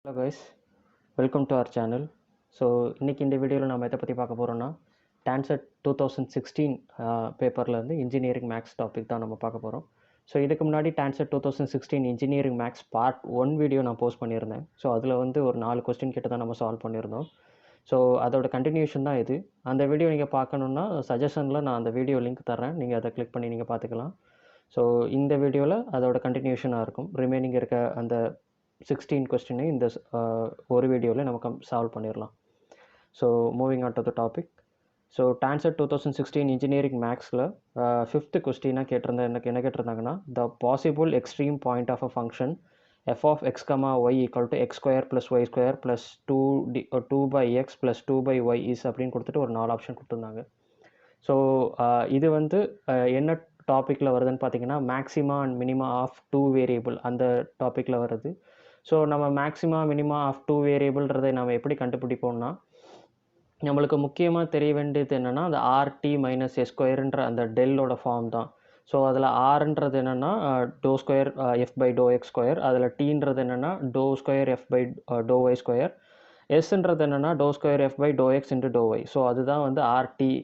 Hello guys, welcome to our channel. So இன்றைக்கி இந்த வீடியோவில் நம்ம எதை பற்றி பார்க்க போகிறோம்னா டான்செட் 2016 பேப்பர்லேருந்து இன்ஜினியரிங் மேக்ஸ் டாபிக் தான் நம்ம பார்க்க போகிறோம். ஸோ இதுக்கு முன்னாடி TANCET 2016 engineering maths part 1 video நான் போஸ்ட் பண்ணியிருந்தேன். ஸோ அதில் வந்து ஒரு 4 கொஸ்டின் கிட்ட தான் நம்ம சால்வ் பண்ணியிருந்தோம். ஸோ அதோட கண்டினியூஷன் தான் இது. அந்த வீடியோ நீங்கள் பார்க்கணுன்னா சஜஷனில் நான் அந்த வீடியோ லிங்க் தரேன், நீங்கள் அதை கிளிக் பண்ணி நீங்கள் பார்த்துக்கலாம். ஸோ இந்த வீடியோவில் அதோட கண்டினியூஷனாக இருக்கும். ரிமைனிங் இருக்க அந்த 16 கொஸ்டினை இந்த ஒரு வீடியோவில் நமக்கு சால்வ் பண்ணிடலாம். So moving on to the topic. So TANCET 2016 engineering மேக்ஸில் 5th கொஸ்டினாக என்ன கேட்டிருந்தாங்கன்னா, the possible extreme point of a function f of x, y equal to x square plus y square plus 2 by x plus 2 by y is அப்படின்னு கொடுத்துட்டு ஒரு 4 option கொடுத்துருந்தாங்க. So இது வந்து என்ன டாப்பிக்கில் வருதுன்னு பார்த்தீங்கன்னா, maxima and minima of 2 variable அந்த டாப்பிக்கில் வருது. ஸோ நம்ம மேக்ஸிமா மினிமா ஆஃப் 2 வேரியபிள்ன்றதை நம்ம எப்படி கண்டுபிடிப்போம்னா, நம்மளுக்கு முக்கியமாக தெரிய வேண்டியது என்னென்னா, அந்த ஆர்டி மைனஸ் எஸ் ஸ்கொயருன்ற அந்த டெல்லோட ஃபார்ம் தான். ஸோ அதில் ஆர்ன்றது என்னென்னா to square f by to x square, அதில் டீன்றது என்னென்னா to square f by to y square, எஸ்ன்றது என்னென்னா to square f by to x into to y. So அதுதான் வந்து ஆர்டி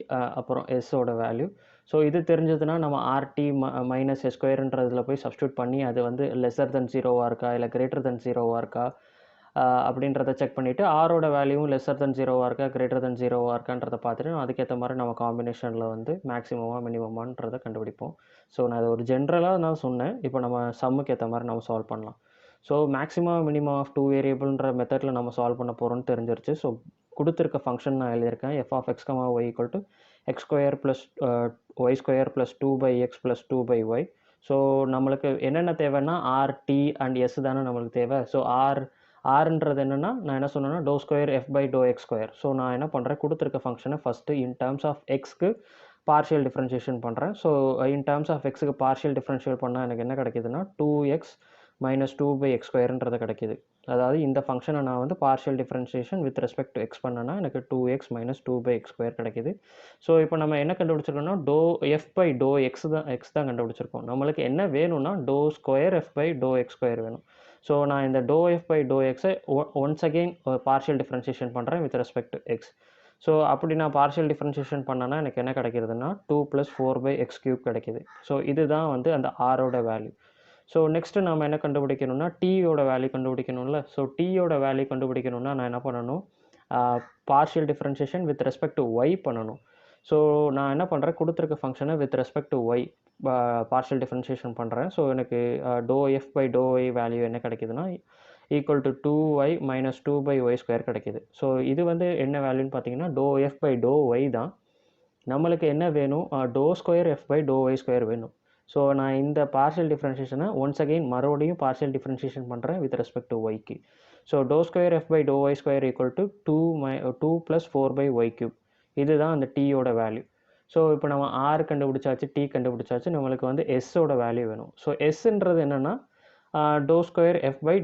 அப்புறம் எஸ்ஸோட வேல்யூ. ஸோ இது தெரிஞ்சதுன்னா நம்ம ஆர்டி மைனஸ் எஸ் ஸ்கொயருன்றதில் போய் சப்ஸ்டியூட் பண்ணி அது வந்து லெஸர் தென் ஜீரோவாக இருக்கா இல்லை கிரேட்டர் தென் ஜீரோவாக இருக்கா அப்படின்றத செக் பண்ணிவிட்டு ஆரோட வேல்யூவும் லெஸர் தென் ஜீரோவாக இருக்கா கிரேட்டர் தென் ஜீரோவாக இருக்கான்றதை பார்த்துட்டு அதுக்கேற்ற மாதிரி நம்ம காம்பினேஷனில் வந்து மேக்ஸிமமாக மினிமமான்றதை கண்டுபிடிப்போம். ஸோ நான் அதை ஒரு ஜென்ரலாக நான் சொன்னேன். இப்போ நம்ம சம்முக்கு ஏற்ற மாதிரி நம்ம சால்வ் பண்ணலாம். ஸோ மேக்ஸிமம் மினிமம் ஆஃப் 2 வேரியபிள்ன்ற மெத்தடில் நம்ம சால்வ் பண்ண போகிறோம்னு தெரிஞ்சிருச்சு. ஸோ கொடுத்துருக்க ஃபங்க்ஷன் நான் எழுதியிருக்கேன். F of x comma y equal to x square plus y square plus 2 by x plus 2 by y. So நம்மளுக்கு என்னென்ன தேவைன்னா ஆர், டி அண்ட் எஸ் தானே நம்மளுக்கு தேவை. ஸோ ஆர்ன்றது என்னென்னா, நான் என்ன சொன்னேன்னா doe square f by to x square. So நான் என்ன பண்ணுறேன், கொடுத்துருக்க ஃபங்க்ஷனை ஃபஸ்ட்டு இன் டேர்ம்ஸ் ஆஃப் எக்ஸ்க்கு பார்ஷியல் டிஃப்ரென்ஷியேஷன் பண்ணுறேன். ஸோ இன் டேர்ம்ஸ் ஆஃப் எக்ஸுக்கு பார்ஷியல் டிஃப்ரென்ஷியேட் பண்ணால் எனக்கு என்ன கிடைக்குதுன்னா 2x மைனஸ் 2 பை எக்ஸ் ஸ்கொயர்ன்றது கிடைக்கிது. அதாவது இந்த ஃபங்க்ஷனை நான் வந்து partial differentiation with respect to x பண்ணேன்னா எனக்கு 2x minus 2 by x square கிடைக்கிது. ஸோ இப்போ நம்ம என்ன கண்டுபிடிச்சிருக்கோம்னா doe f by to x தான் கண்டுபிடிச்சிருக்கோம். நம்மளுக்கு என்ன வேணும்னா doe square f by to x square வேணும். ஸோ நான் இந்த டோ எஃப் பை டோ எக்ஸை ஒன்ஸ் அகெயின் பார்ஷியல் டிஃப்ரென்ஷியேஷன் பண்ணுறேன் with respect to x. So அப்படி நான் பார்ஷியல் டிஃப்ரென்ஷியேஷன் பண்ணேன்னா எனக்கு என்ன கிடைக்கிறதுனா 2 + 4 பை எக்ஸ் கியூப் கிடைக்கிது. ஸோ இதுதான் வந்து அந்த ஆரோட வேல்யூ. ஸோ நெக்ஸ்ட்டு நம்ம என்ன கண்டுபிடிக்கணும்னா டீயோட வேல்யூ கண்டுபிடிக்கணும்ல. ஸோ டீயோட வேல்யூ கண்டுபிடிக்கணும்னா நான் என்ன பண்ணணும், partial differentiation with respect to y பண்ணணும். ஸோ நான் என்ன பண்ணுறேன், கொடுத்துருக்க ஃபங்க்ஷனை with respect to y partial differentiation பண்ணுறேன். ஸோ எனக்கு doh f by to y value என்ன கிடைக்குதுன்னா equal to 2y minus 2 by y square கிடைக்கிது. ஸோ இது வந்து என்ன வேல்யூன்னு பார்த்தீங்கன்னா doh f by to y தான். நம்மளுக்கு என்ன வேணும், doh square f by to y square வேணும். ஸோ நான் இந்த பார்ஷியல் டிஃப்ரென்ஷியேஷனை ஒன்ஸ் அகெயின் மறுபடியும் பார்ஷியல் டிஃப்ரென்ஷியேஷன் பண்ணுறேன் வித் ரெஸ்பெக்ட் டு ஒய்க்கு. So doe square f by to y square equal to 2 + 4 by y cube. இதுதான் அந்த டீயோட வேல்யூ. ஸோ இப்போ நம்ம ஆர் கண்டுபிடிச்சாச்சு, டி கண்டுபிடிச்சாச்சு, நம்மளுக்கு வந்து எஸ்ஸோட வேல்யூ வேணும். ஸோ எஸ்ன்றது என்னென்னா to square f by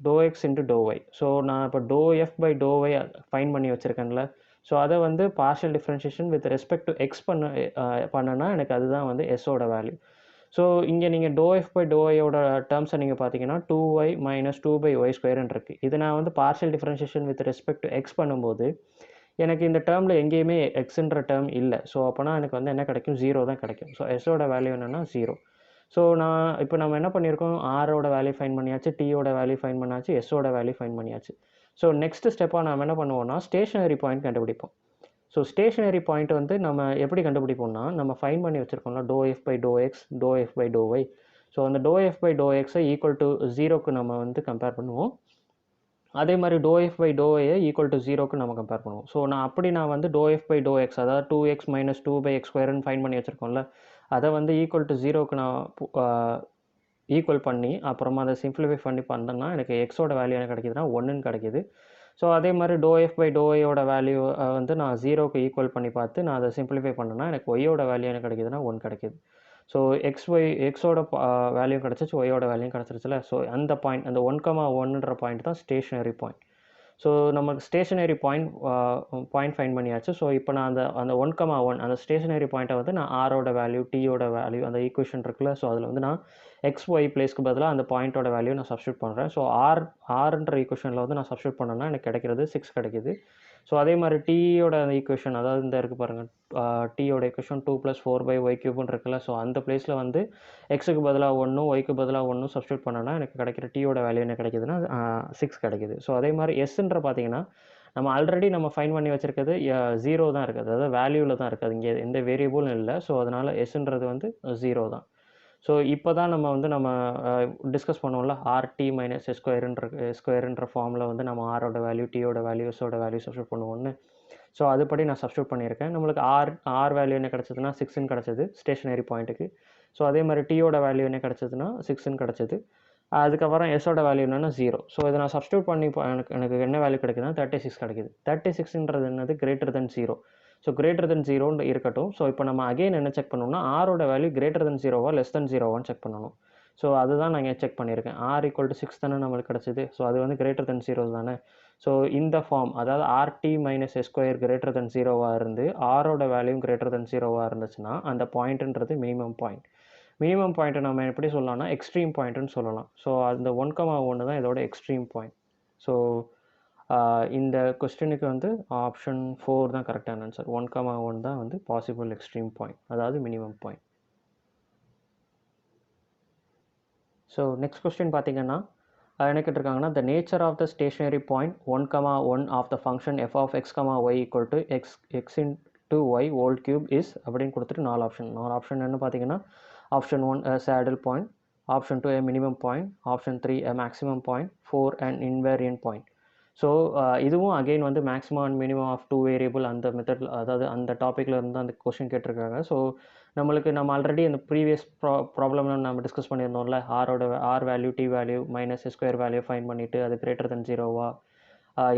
to x into to y. So நான் இப்போ doh f by to y fine பண்ணி வச்சுருக்கேன்ல. ஸோ அதை வந்து partial differentiation with respect to x பண்ணனா எனக்கு அதுதான் வந்து எஸ்ஸோட வேல்யூ. ஸோ இங்கே நீங்கள் டோ எஃப் பை டோ ஒய்யோட டேர்ம்ஸை நீங்கள் பார்த்தீங்கன்னா 2y மைனஸ் 2 பை ஒய் ஸ்கொயர்னு இருக்குது. இது நான் வந்து partial differentiation with respect to x பண்ணும்போது எனக்கு இந்த டேர்மில் எங்கேயுமே எக்ஸுன்ற டேர்ம் இல்லை. ஸோ அப்போனா எனக்கு வந்து என்ன கிடைக்கும், 0 தான் கிடைக்கும். ஸோ எஸ்ஸோட வேல்யூ என்னென்னா 0. ஸோ இப்போ நம்ம என்ன பண்ணியிருக்கோம், ஆரோட வேல்யூ ஃபைன் பண்ணியாச்சு, டீயோட வேல்யூ ஃபைன் பண்ணியாச்சு, எஸ்ஸோட வேல்யூ ஃபைன் பண்ணியாச்சு. ஸோ நெக்ஸ்ட் ஸ்டெப்பாக நம்ம என்ன பண்ணுவோம்னா ஸ்டேஷனரி பாயிண்ட் கண்டுபிடிப்போம். ஸோ ஸ்டேஷனரி பாயிண்ட் வந்து நம்ம எப்படி கண்டுபிடிப்போம்னா, நம்ம ஃபைன் பண்ணி வச்சுருக்கோம்ல doe f by to x, doe f by to y. So அந்த டோ எஃப் பை டோ எக்ஸை ஈக்குவல் டு 0க்கு நம்ம வந்து கம்பேர் பண்ணுவோம். அதே மாதிரி டோ எஃப் பை டோ ஒய்யை ஈக்குவல் டு 0க்கு நம்ம கம்பேர் பண்ணுவோம். ஸோ நான் வந்து doe f by to X, அதாவது 2x மைனஸ் 2 பை எக்ஸ் ஸ்கொயர்னு ஃபைன் பண்ணி வச்சுருக்கோம்ல, அதை வந்து ஈக்குவல் டு 0க்கு நான் ஈக்குவல் பண்ணி அப்புறமா அதை சிம்பிளிஃபை பண்ணேன்னா எனக்கு எக்ஸோட வேல்யூ என்ன கிடைக்கிதுன்னா 1ன்னு கிடைக்கிது. ஸோ அதே மாதிரி டோ எஃப் பை டோ ஒய்யோட வேல்யூ வந்து நான் 0க்கு ஈக்குவல் பண்ணி பார்த்து நான் அதை சிம்பிளிஃபை பண்ணேன்னா எனக்கு ஒய்யோட வேல்யூ என்ன கிடைக்கிதுன்னா 1 கிடைக்கிது. ஸோ எக்ஸோட வேல்யூ கிடச்சிச்சு, ஒய்யோட வேல்யூ கிடச்சிருச்சுல. ஸோ அந்த பாயிண்ட், அந்த 1,1ன்ற பாயிண்ட் தான் ஸ்டேஷனரி பாயிண்ட். ஸோ நமக்கு ஸ்டேஷனரி பாயிண்ட் ஃபைண்ட் பண்ணியாச்சு. ஸோ இப்போ நான் அந்த 1,1 அந்த ஸ்டேஷனரி பாயிண்ட்டை வந்து நான் ஆரோட வேல்யூ, டீயோட வேல்யூ, அந்த ஈக்குவேஷன் இருக்குல்ல, ஸோ அதில் வந்து நான் எக்ஸ் ஒய் பிளேஸ்க்கு பதிலாக அந்த பாயிண்ட்டோட வேல்யூ நான் சப்ஸ்டியூட் பண்ணுறேன். ஸோ ஆர்ன்ற ஈக்குவேஷனில் வந்து நான் சப்ஸ்டியூட் பண்ணேன்னா எனக்கு கிடைக்கிறது 6 கிடைக்குது. ஸோ அதே மாதிரி டீயோட அந்த ஈக்குவேஷன், அதாவது இந்த இருக்குது பாருங்கள், டீயோட ஈக்குவேஷன் 2 + 4/y³ இருக்குல்ல, ஸோ அந்த பிளேஸில் வந்து எக்ஸுக்கு பதிலாக 1 ஒய்க்கு பதிலாக 1 சப்ஸ்டியூட் பண்ணோன்னா எனக்கு கிடைக்கிற டீயோட வேல்யூ என்ன கிடைக்குதுன்னா 6 கிடைக்குது. ஸோ அதே மாதிரி எஸ்ன்ற பார்த்தீங்கன்னா நம்ம ஆல்ரெடி நம்ம ஃபைன் பண்ணி வச்சுருக்கிறது 0 தான் இருக்குது, அதாவது வேல்யூவில் தான் இருக்குது, இங்கே எந்த வேரியபிளும் இல்லை. ஸோ அதனால் எஸ்ன்றது வந்து 0 தான். ஸோ இப்போ தான் நம்ம டிஸ்கஸ் பண்ணுவோம்ல, ஆர்டி மைனஸ் எஸ்கொயருன்ற ஃபார்மில் வந்து நம்ம ஆரோட வேல்யூ, டீயோட வேல்யூ, எஸ்ஸோட வேல்யூ சப்ஸ்டியூட் பண்ணுவோன்னு. ஸோ அதுபடி நான் சப்ஸ்டியூட் பண்ணியிருக்கேன். நம்மளுக்கு ஆர் வேல்யூ என்ன கிடச்சதுன்னா 6ன்னு கிடச்சது ஸ்டேஷனரி பாயிண்ட்டுக்கு. ஸோ அதே மாதிரி டீயோட வேல்யூ என்ன கிடச்சதுன்னா 6ன்னு கிடச்சது. அதுக்கப்புறம் எஸ்ஸோட வேல்யூ என்னென்னா 0. ஸோ இதை நான் சப்ஸ்டியூட் பண்ணி எனக்கு என்ன வேல்யூ கிடைக்குதுன்னா 36 கிடைக்குது. 36ன்றது என்னது, greater than 0. So greater than 0 இருக்கட்டும். ஸோ இப்போ நம்ம அகைன் என்ன செக் பண்ணணும்னா ஆரோட வேல்யூ கிரேட்டர் தென் 0வா லெஸ் தென் 0வான்னு செக் பண்ணணும். ஸோ அதுதான் நான் இங்கே செக் பண்ணியிருக்கேன். R = 6 தானே நம்மளுக்கு கிடச்சிது. ஸோ அது வந்து கிரேட்டர் தென் 0 தானே. ஸோ இந்த ஃபார்ம், அதாவது r t minus s square greater than 0வாக இருந்து ஆரோட வேல்யூ கிரேட்டர் தென் 0வாக இருந்துச்சுன்னா அந்த பாயிண்ட்டுன்றது மினிமம் பாயிண்ட். மினிமம் பாயிண்ட்டை நம்ம எப்படி சொல்லலாம்னா எக்ஸ்ட்ரீம் பாயிண்ட்டுன்னு சொல்லலாம். ஸோ அந்த 1,1 தான் இதோட எக்ஸ்ட்ரீம் பாயிண்ட். ஸோ இந்த கொஸ்டினுக்கு வந்து ஆப்ஷன் 4 தான் கரெக்டான ஆன்சர். 1,1 தான் வந்து பாசிபிள் எக்ஸ்ட்ரீம் பாயிண்ட், அதாவது minimum point. So next question பார்த்தீங்கன்னா என்ன கேட்டிருக்காங்கன்னா, the nature of the stationary point 1,1 of the function f of x, y = x into y whole cube is அப்படின்னு கொடுத்துட்டு 4 ஆப்ஷன் என்ன பார்த்தீங்கன்னா, option 1 saddle point, option 2 minimum point, option 3 maximum point, 4 and invariant point. So இதுவும் again வந்து maximum and minimum of 2 variable அந்த மெத்தடில், அதாவது அந்த டாப்பிக்கில் இருந்து அந்த கொஸ்டின் கேட்டிருக்காங்க. ஸோ நம்ம ஆல்ரெடி அந்த ப்ரீவியஸ் ப்ராப்ளம்லாம் நம்ம டிஸ்கஸ் பண்ணியிருந்தோம்ல, r value, t value minus square value find பண்ணிவிட்டு அது கிரேட்டர் தென் 0வா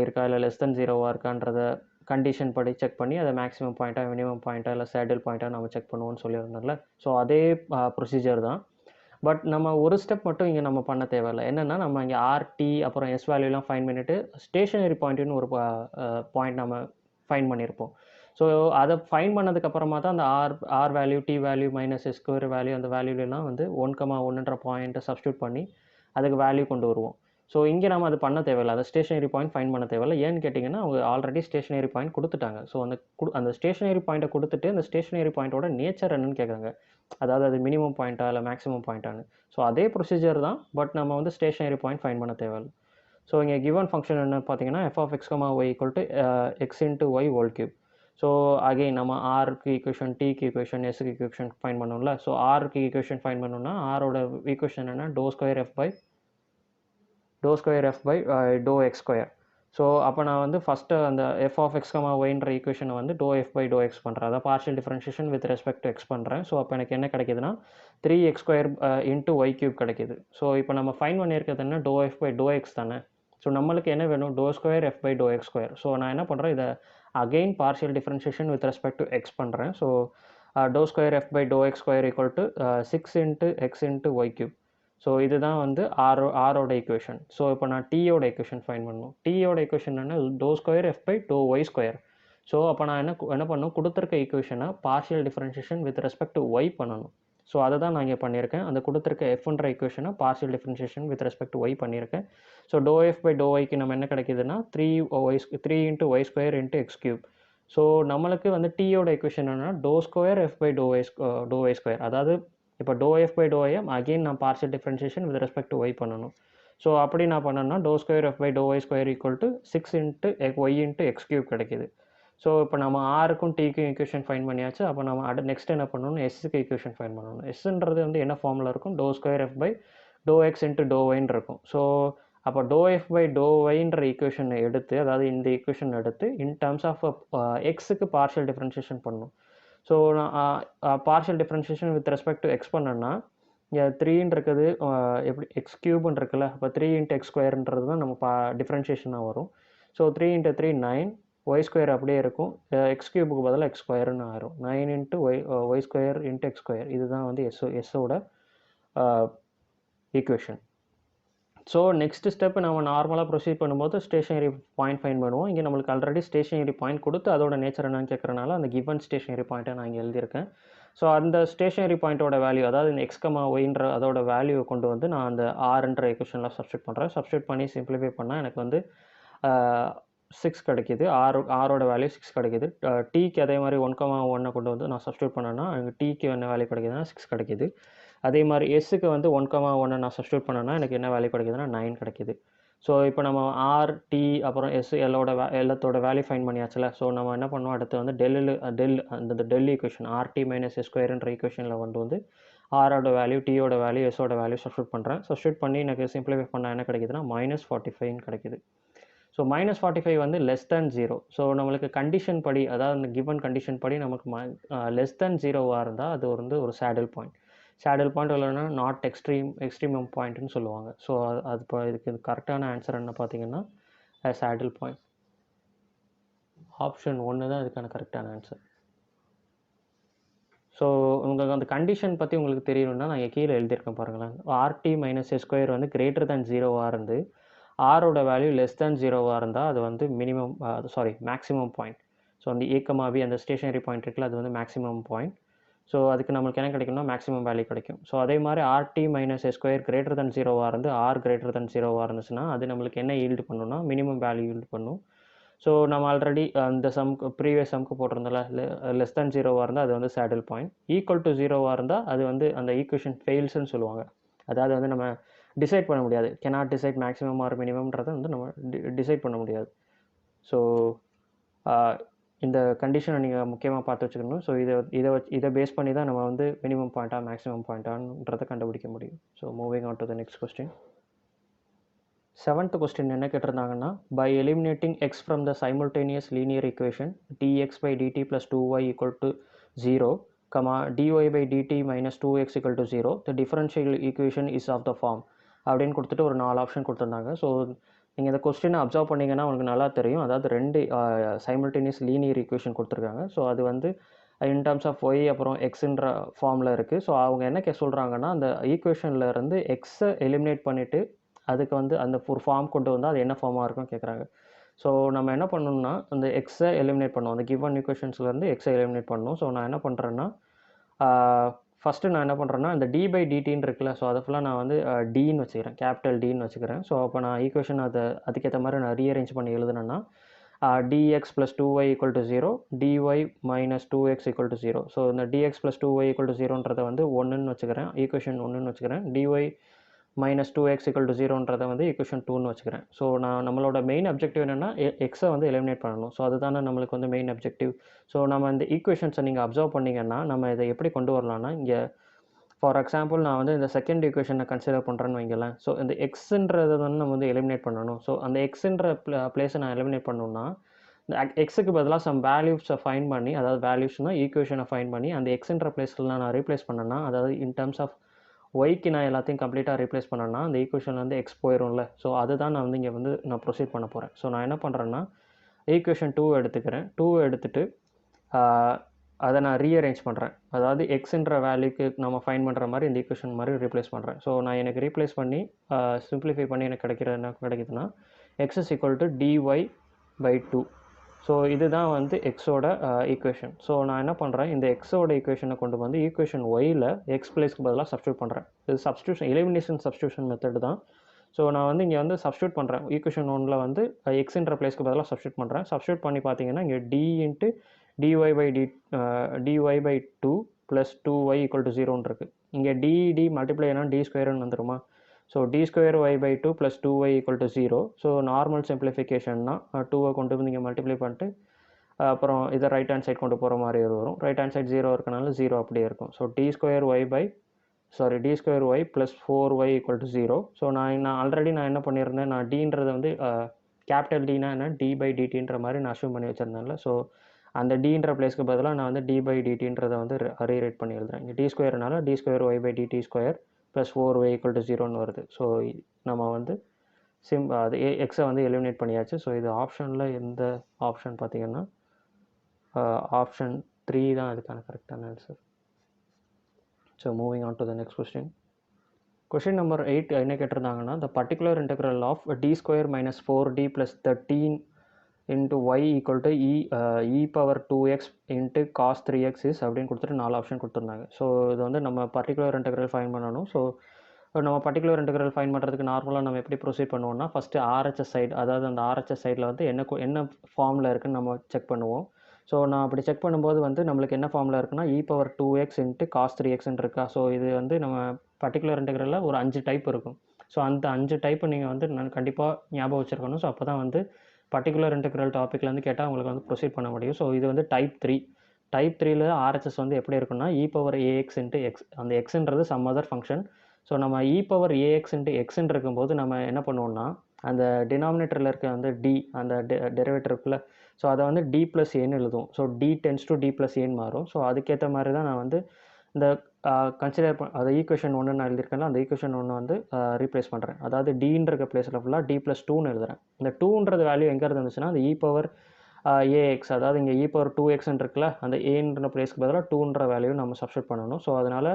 இருக்கா இல்லை லெஸ் தென் 0வா இருக்கான்றத கண்டிஷன் படி செக் பண்ணி அதை மேக்ஸிமம் பாயிண்ட்டாக, மினிமம் பாயிண்ட்டாக, இல்லை சேடில் பாயிண்ட்டாக நம்ம செக் பண்ணுவோம்னு சொல்லியிருந்தோம்ல. ஸோ அதே ப்ரொசீஜர் தான். பட் நம்ம ஒரு ஸ்டெப் மட்டும் இங்கே நம்ம பண்ண தேவையில்லை. என்னென்னா நம்ம இங்கே ஆர்டி அப்புறம் எஸ் வேல்யூலாம் ஃபைன் பண்ணிவிட்டு ஸ்டேஷனரி பாயிண்ட்டுன்னு ஒரு பாயிண்ட் நம்ம ஃபைன் பண்ணியிருப்போம். ஸோ அதை ஃபைன் பண்ணதுக்கப்புறமா தான் அந்த r value, t value minus square value, அந்த வேல்யூலாம் வந்து 1,1ன்ற பாயிண்ட்டை சப்ஸ்டியூட் பண்ணி அதுக்கு வேல்யூ கொண்டு வருவோம். ஸோ இங்கே நம்ம அது பண்ண தேவையில்லை, அதை ஸ்டேஷனரி பாயிண்ட் ஃபைன் பண்ண தேவையில்லை. ஏன்னு கேட்டிங்கன்னா அவங்க ஆல்ரெடி ஸ்டேஷனரி பாயிண்ட் கொடுத்துட்டாங்க. ஸோ அந்த ஸ்டேஷனரி பாயிண்ட்டை கொடுத்துட்டு அந்த ஸ்டேஷனரி பாயிண்ட்டோட நேச்சர் என்னன்னு கேட்குறாங்க, அதாவது அது மினிமம் பாயிண்ட்டா இல்லை மேக்ஸிமம் பாயிண்ட்டானு. ஸோ அதே ப்ரொசீஜர் தான், பட் நம்ம வந்து ஸ்டேஷனரி பாயிண்ட் ஃபைன் பண்ண தேவையில்லை. ஸோ இங்கே கிவன் ஃபங்க்ஷன் என்ன பார்த்தீங்கன்னா f of x, y = x into y whole cube. So again நம்ம ஆருக்கு ஈக்குவேஷன், டிக்கு ஈக்குவேஷன், எஸ்க்கு ஈக்குவேஷன் ஃபைன் பண்ணோம்ல. ஸோ ஆருக்கு ஈக்குவேஷன் ஃபைன் பண்ணோம்னா ஆரோட ஈக்குவேஷன் என்னென்னா ∂2f/∂x². ஸோ அப்போ நான் வந்து ஃபஸ்ட்டு அந்த f of x, yன்ற ஈக்குவேஷனை வந்து ∂f/∂x பண்ணுறேன், அதாவது partial differentiation with respect to x பண்ணுறேன். ஸோ அப்போ எனக்கு என்ன கிடைக்குதுன்னா 3x² into y³ கிடைக்குது. ஸோ இப்போ நம்ம ஃபைன் பண்ணியிருக்கிறது என்ன, ∂f/∂x தானே. ஸோ நம்மளுக்கு என்ன வேணும், ∂2f/∂x². ஸோ நான் என்ன பண்ணுறேன், இதை again partial differentiation with respect to x பண்ணுறேன். So ∂2f/∂x² = 6 into x into y³. So இதுதான் வந்து ஆரோட ஈக்குவேஷன். ஸோ இப்போ நான் டீயோட ஈக்குவேஷன் ஃபைன் பண்ணணும். டீயோட ஈக்குவேஷன் என்ன, ∂2f/∂y². ஸோ அப்போ நான் என்ன பண்ணணும், கொடுத்துருக்க ஈக்குவேஷனை partial differentiation with respect to y பண்ணணும். ஸோ அதை தான் நான் இங்கே பண்ணியிருக்கேன். அந்த கொடுத்துருக்க எஃப்ன்ற ஈக்குவேஷனை partial differentiation with respect to y பண்ணியிருக்கேன். ஸோ ∂f/∂yக்கு நம்ம என்ன கிடைக்குதுன்னா 3 into y² into x³. So நம்மளுக்கு வந்து டீயோட ஈக்குவேஷன் என்னென்னா ∂2f/∂y², அதாவது இப்போ ∂f/∂y அகெயின் நான் partial differentiation with respect to y பண்ணணும். ஸோ அப்படி நான் பண்ணேன்னா ∂2f/∂y² = 6 into y into x³ கிடைக்கிது. ஸோ இப்போ நம்ம ஆருக்கும் டிக்கும் ஈக்குவேஷன் ஃபைன் பண்ணியாச்சு. அப்போ நம்ம நெக்ஸ்ட் என்ன பண்ணணும், எஸ்ஸுக்கு ஈக்குவேஷன் ஃபைன் பண்ணணும். எஸ்ன்றது வந்து என்ன ஃபார்மில் இருக்கும், ∂2f/∂x into ∂yன்னு இருக்கும். ஸோ அப்போ ∂f/∂yன்ற ஈக்குவேஷனை எடுத்து, அதாவது இந்த ஈக்குவேஷன் எடுத்து இன் டர்ம்ஸ் ஆஃப் எக்ஸுக்கு பார்ஷியல் டிஃபரன்ஷியேஷன் பண்ணணும். ஸோ நான் partial differentiation with respect to x பண்ணேன்னா இங்கே 3ன்னு இருக்குது, எப்படி x³ இருக்குல்ல, அப்போ 3 into x²ன்றது தான் நம்ம டிஃபரன்ஷியேஷனாக வரும். ஸோ 3 into 3 9, y² அப்படியே இருக்கும், x³ பதிலாக x²ன்னு ஆயிரும். 9 into y² into x². இதுதான் வந்து எஸ்ஸோட ஈக்குவேஷன். ஸோ நெக்ஸ்ட் ஸ்டெப் நம்ம நார்மலாக ப்ரொசீட் பண்ணும்போது ஸ்டேஷனரி பாயிண்ட் ஃபைன் பண்ணுவோம். இங்கே நம்மளுக்கு ஆல்ரெடி ஸ்டேஷனரி பாயிண்ட் கொடுத்து அதோட நேச்சர் என்னன்னு கேட்குறனால அந்த கிவன் ஸ்டேஷனரி பாயிண்ட்டை நான் இங்கே எழுதியிருக்கேன். ஸோ அந்த ஸ்டேஷனரி பாயிண்ட்டோட வேல்யூ, அதாவது இந்த எக்ஸ் கமா ஒய்ன்ற அதோட வேல்யூவை கொண்டு வந்து நான் அந்த ஆர்ன்ற ஈக்குவேஷனில் சப்ஸ்டியூட் பண்ணுறேன். சப்ஸ்டியூட் பண்ணி சிம்பிளிஃபை பண்ணால் எனக்கு வந்து 6 கிடைக்கிது. ஆரோட வேல்யூ 6 கிடைக்கிது. டீக்கு அதே மாதிரி 1,1 கொண்டு வந்து நான் சப்ஸ்டியூட் பண்ணேன்னா எனக்கு டீக்கு என்ன வேல்யூ கிடைக்குதுன்னா 6 கிடைக்கிது. அதே மாதிரி எஸ்ஸுக்கு வந்து 1,1 நான் சப்ஸ்டியூட் பண்ணேன்னா எனக்கு என்ன வேல்யூ கிடைக்குதுன்னா 9 கிடைக்கிது. ஸோ இப்போ நம்ம ஆர், டி, அப்புறம் எஸ் எல்லாத்தோட வேல்யூ ஃபைன் பண்ணியாச்சுல. ஸோ நம்ம என்ன பண்ணோம், அடுத்து வந்து அந்த del equation r t minus s ஸ்கொயர்ன்ற ஈக்குவேஷனில் வந்து ஆரோட வேல்யூ, டியோட வேல்யூ, எஸோட வேல்யூ சப்ஸ்டியூட் பண்ணுறேன். சப்ஸ்டியூட் பண்ணி எனக்கு சிம்பிளிஃபை பண்ணால் என்ன கிடைக்குதுன்னா -45 கிடைக்குது. ஸோ -45 வந்து லெஸ் தேன் 0. ஸோ நம்மளுக்கு கண்டிஷன் படி, அதாவது அந்த கிவன் கண்டிஷன் படி நமக்கு லெஸ் தேன் 0வாக இருந்தால் அது வந்து ஒரு சேடில் பாயிண்ட். சேடில் பாயிண்ட் இல்லைன்னா நாட் எக்ஸ்ட்ரீமம் பாயிண்ட்னு சொல்லுவாங்க. ஸோ அது இப்போ இதுக்கு கரெக்டான ஆன்சர் என்ன பார்த்தீங்கன்னா சேடில் பாயிண்ட். ஆப்ஷன் 1 தான் இதுக்கான கரெக்டான ஆன்சர். ஸோ உங்களுக்கு அந்த கண்டிஷன் பற்றி உங்களுக்கு தெரியணும்னா நான் இங்கே கீழே எழுதியிருக்கேன் பாருங்களேன். ஆர்டி மைனஸ் எஸ் ஸ்கொயர் வந்து கிரேட்டர் தேன் 0வாக இருந்து ஆரோட வேல்யூ லெஸ் தேன் 0வாக இருந்தால் அது வந்து மேக்ஸிமம் பாயிண்ட். ஸோ அந்த ஏக்கமாவி அந்த ஸ்டேஷனரி பாயிண்ட் இருக்குல்ல, அது வந்து மேக்ஸிமம் பாயிண்ட். ஸோ அதுக்கு நம்மளுக்கு என்ன கிடைக்கும்னா மேக்ஸிமம் வேல்யூ கிடைக்கும். ஸோ அதே மாதிரி r t minus s square greater than 0வாக இருந்து ஆர் கிரேட்டர் தேன் 0வாக இருந்துச்சுன்னா அது நம்மளுக்கு என்ன ஈல்டு பண்ணுன்னா மினிமம் வேல்யூ ஈல்டு பண்ணும். ஸோ நம்ம ஆல்ரெடி அந்த ப்ரீவியஸ் சம்க்கு போட்டிருந்தோம்ல, லெஸ் தேன் 0வாக இருந்தால் அது வந்து சேடில் பாயிண்ட். ஈக்குவல் டு 0வாக இருந்தால் அது வந்து அந்த ஈக்குவேஷன் ஃபெயில்ஸ்ன்னு சொல்லுவாங்க. அதாவது வந்து நம்ம டிசைட் பண்ண முடியாது. கேனாட் டிசைட் மேக்ஸிமம் ஆர் மினிமம்ன்றதை வந்து நம்ம டிசைட் பண்ண முடியாது. ஸோ இந்த கண்டிஷனை நீங்கள் முக்கியமாக பார்த்து வச்சுக்கணும். ஸோ இதை பேஸ் பண்ணி தான் நம்ம வந்து மினிமம் பாயிண்ட்டா மேக்ஸிமம் பாயிண்ட்டான்றதை கண்டுபிடிக்க முடியும். So moving on to the next question. 7th question என்ன கேட்டிருந்தாங்கன்னா, by eliminating x from the simultaneous linear equation dx by dt plus 2y equal to 0, dy by dt minus 2x equal to 0, the differential equation is of the form அப்படின்னு கொடுத்துட்டு ஒரு 4 option கொடுத்துருந்தாங்க. So நீங்கள் இந்த கொஸ்டினை observe பண்ணிங்கன்னா உங்களுக்கு நல்லா தெரியும். அதாவது 2 சைமல்டேனியஸ் லீனியர் ஈக்குவேஷன் கொடுத்துருக்காங்க. ஸோ அது வந்து இன் டர்ம்ஸ் ஆஃப் ஒய் அப்புறம் எக்ஸுன்ற ஃபார்மில் இருக்குது. ஸோ அவங்க என்ன சொல்கிறாங்கன்னா, அந்த ஈக்குவேஷனில் இருந்து எக்ஸை எலிமினேட் பண்ணிவிட்டு அதுக்கு வந்து அந்த ஒரு ஃபார்ம் கொண்டு வந்தால் அது என்ன ஃபார்மாக இருக்கும்னு கேட்குறாங்க. ஸோ நம்ம என்ன பண்ணணும்னா அந்த எக்ஸை எலிமினேட் பண்ணணும். அந்த கிவன் ஈக்குவேஷன்ஸ்லேருந்து எக்ஸை எலிமினேட் பண்ணணும். ஸோ நான் என்ன பண்ணுறேன்னா, ஃபஸ்ட்டு நான் என்ன பண்ணுறேன்னா இந்த டி பை டிடின்னு இருக்குல்ல, ஸோ அதை ஃபுல்லாக நான் வந்து டின்னு வச்சுக்கிறேன், கேபிட்டல் டின்னு வச்சுக்கிறேன். ஸோ அப்போ நான் ஈக்குவேஷன் அதுக்கேற்ற மாதிரி நான் ரீஅரேஞ்ச் பண்ணி எழுதுனேன்னா dx plus 2y equal to 0, dy minus 2x equal to 0. So இந்த dx plus 2y equal to 0ன்றதை வந்து 1ன்னு வச்சுக்கிறேன், ஈக்குவேஷன் 1ன்னு வச்சுக்கிறேன். dy minus 2x equal to 0ன்றதை வந்து ஈக்குவேஷன் 2ன்னு வச்சுக்கிறேன். ஸோ நம்மளோட மெயின் அப்ஜெக்டிவ் என்னென்னா எக்ஸை வந்து எலிமினேட் பண்ணணும். ஸோ அதுதானே நம்மளுக்கு வந்து மெயின் அப்ஜெக்டிவ். ஸோ நம்ம இந்த ஈக்குவேஷன்ஸை நீங்கள் அப்சர்வ் பண்ணிங்கன்னா நம்ம இதை எப்படி கொண்டு வரலாம்னா, இங்கே ஃபார் எக்ஸாம்பிள் நான் வந்து இந்த செகண்ட் ஈக்குவேஷனை கன்சிடர் பண்ணுறேன்னு வைங்களேன். ஸோ இந்த எக்ஸுன்றதை வந்து நம்ம வந்து எலிமினேட் பண்ணணும். ஸோ அந்த எக்ஸுன்ற பிளேஸை நான் எலிமினேட் பண்ணணும்னா இந்த எக்ஸுக்கு பதிலாக சம் வேல்யூஸை ஃபைன் பண்ணி, அதாவது வேல்யூஸ்னால் ஈக்குவேஷனை ஃபைன் பண்ணி அந்த எக்ஸுன்ற பிளேஸில் நான் ரீப்ளேஸ் பண்ணேன்னா, அதாவது இன் டர்ம்ஸ் ஆஃப் ஒய்க்கு நான் எல்லாத்தையும் கம்ப்ளீட்டாக ரீப்ளேஸ் பண்ணேன்னா அந்த ஈக்குவேஷனில் வந்து எக்ஸ் போயிடும்ல. ஸோ அதுதான் நான் வந்து இங்கே வந்து நான் ப்ரொசீட் பண்ண போகிறேன். ஸோ நான் என்ன பண்ணுறேன்னா ஈக்குவேஷன் 2 எடுத்துக்கிறேன். 2 எடுத்துகிட்டு அதை நான் ரீஅரேஞ்ச் பண்ணுறேன். அதாவது எக்ஸுன்ற வேல்யூக்கு நம்ம ஃபைன் பண்ணுற மாதிரி இந்த ஈக்குவேஷன் மாதிரி ரீப்ளேஸ் பண்ணுறேன். ஸோ நான் எனக்கு ரீப்ளேஸ் பண்ணி சிம்பிளிஃபை பண்ணி எனக்கு என்ன கிடைக்குதுன்னா x is equal to d y by 2. So இதுதான் வந்து எக்ஸோட ஈக்குவேஷன். ஸோ நான் என்ன பண்ணுறேன், இந்த எக்ஸோட ஈக்குவேஷனை கொண்டு வந்து ஈக்குவேஷன் ஒயில் எக்ஸ் பிளேஸ்க்கு பதிலாக சப்ஸ்டியூட் பண்ணுறேன். இது எலிமினேஷன் சப்ஸ்டியூஷன் மெத்தட் தான். ஸோ நான் வந்து இங்கே வந்து சப்ஸ்டியூட் பண்ணுறேன். ஈக்குவேஷன் 1ல் வந்து எக்ஸுன்ற பிளேஸ்க்கு பதிலாக சப்ஸ்டியூட் பண்ணுறேன். சப்ஸ்டியூட் பண்ணி பார்த்தீங்கன்னா இங்கே t into d y by 2 plus 2y equal to 0ன்னு இருக்குது. இங்கே டி மல்டிப்ளை ஆனால் டி ஸ்கொயர்னு வந்துடுமா. So D square y by 2 plus 2y equal to 0. So normal சிம்பிளிஃபிகேஷன்னா 2வை கொண்டு வந்து நீங்கள் மல்டிப்ளை பண்ணிட்டு அப்புறம் இதை ரைட் ஹேண்ட் சைட் கொண்டு போகிற மாதிரி வரும். ரைட் ஹேண்ட் சைட் 0 இருக்கனால 0 அப்படியே இருக்கும். So D square y plus 4y equal to 0. So நான் ஆல்ரெடி நான் என்ன பண்ணியிருந்தேன், நான் டீன்றதை வந்து கேபிட்டல் டினா என்ன டி பை டிடின்ற மாதிரி நான் அஷ்யூம் பண்ணி வச்சுருந்தேன்ல. ஸோ அந்த டின்ற பிளேஸ்க்கு பதிலாக நான் வந்து டி பை டிடின்றதை வந்து ரீரைட் பண்ணி எழுதுறேன். இங்கே டி ஸ்கொயர்னால t square y by d t square plus 4y equal to 0ன்னு வருது. ஸோ நம்ம வந்து அது எக்ஸை வந்து எலிமினேட் பண்ணியாச்சு. ஸோ இது ஆப்ஷனில் எந்த ஆப்ஷன் பார்த்தீங்கன்னா ஆப்ஷன் 3 தான் அதுக்கான கரெக்டான answer. So moving on to the next question. Question number 8 என்ன கேட்டிருந்தாங்கன்னா, the particular integral of d square minus 4d plus 13 into y equal to e power 2x into cos 3x is அப்படின்னு கொடுத்துட்டு 4 option கொடுத்துருந்தாங்க. So இது வந்து நம்ம particular integral fine பண்ணணும். So நம்ம particular integral fine பண்ணுறதுக்கு நார்மலாக நம்ம எப்படி ப்ரொசீட் பண்ணுவோம்னா, ஃபஸ்ட்டு ஆர்ஹெச்எஸ் சைடு, அதாவது அந்த ஆர்ஹெச்எஸ் சைடில் வந்து என்ன ஃபார்மில் இருக்குன்னு நம்ம செக் பண்ணுவோம். ஸோ நான் அப்படி செக் பண்ணும்போது வந்து நம்மளுக்கு என்ன ஃபார்மில் இருக்குன்னா e power 2x into cos 3x இருக்கா. ஸோ இது வந்து நம்ம பர்டிகுலர் இன்டெக்ரலில் ஒரு 5 டைப் இருக்கும். ஸோ அந்த 5 டைப்பு நீங்கள் வந்து கண்டிப்பாக ஞாபகம் வச்சுருக்கணும். ஸோ அப்போ தான் வந்து பர்டிகுலர் இன்டெக்ரல் டாப்பிக்லேருந்து கேட்டால் உங்களுக்கு வந்து ப்ரொசீட் பண்ண முடியும். ஸோ இது வந்து டைப் 3. டைப் 3ல ஆர்ஹெச்எஸ் வந்து எப்படி இருக்குன்னா e power ax into x. அந்த எக்ஸ்ன்றது சம் அதர் ஃபங்க்ஷன். ஸோ நம்ம e power ax into xன்னு இருக்கும்போது நம்ம என்ன பண்ணுவோம்னா, அந்த டினாமினேட்டரில் இருக்க அந்த டி, அந்த டெரிவேட்டிவ் இருக்குல்ல, ஸோ அதை வந்து டி ப்ளஸ் ஏன்னு எழுதுவோம். So d tends to d plus ஏன்னு மாறும். ஸோ அதுக்கேற்ற மாதிரி தான் நான் வந்து இந்த கன்சிடர் அதை ஈக்குவேஷன் 1 நான் எழுதியிருக்கேன்ல, அந்த ஈக்குவேஷன் 1 வந்து ரீப்ளேஸ் பண்ணுறேன். அதாவது டின்ற பிளேஸில் ஃபுல்லாக டி ப்ளஸ் 2ன்னு எழுதுறேன். இந்த 2ன்றது வேல்யூ எங்கே இருந்துச்சுன்னா, அந்த e power ax, அதாவது இங்கே e power 2xன்னு இருக்குல்ல, அந்த ஏன்ற பிளேஸ்க்கு பதிலாக 2ன்ற வேல்யூ நம்ம சப்ஸ்டியூட் பண்ணணும். ஸோ அதனால்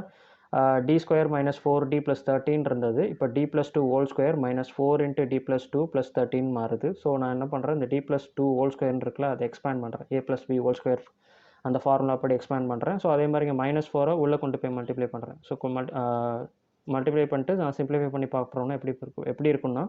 d square minus 4d plus 13 இருந்தது. இப்போ d plus 2 whole square minus 4 into d plus 2 plus 13 மாறுது. ஸோ நான் என்ன பண்ணுறேன், இந்த d ப்ளஸ் 2 ஹோல் ஸ்கொயர்னு இருக்குல்ல, அதை எக்ஸ்பேண்ட் பண்ணுறேன். a plus b whole square அந்த ஃபார்முலா அப்படி எக்ஸ்பேண்ட் பண்ணுறேன். ஸோ அதே மாதிரி இங்கே -4 உள்ளே கொண்டு போய் மல்டிப்ளை பண்ணுறேன். ஸோ மல்டிப்ளை பண்ணிட்டு நான் சிம்பிளிஃபை பண்ணி பார்க்குறோன்னா எப்படி இருக்குன்னா,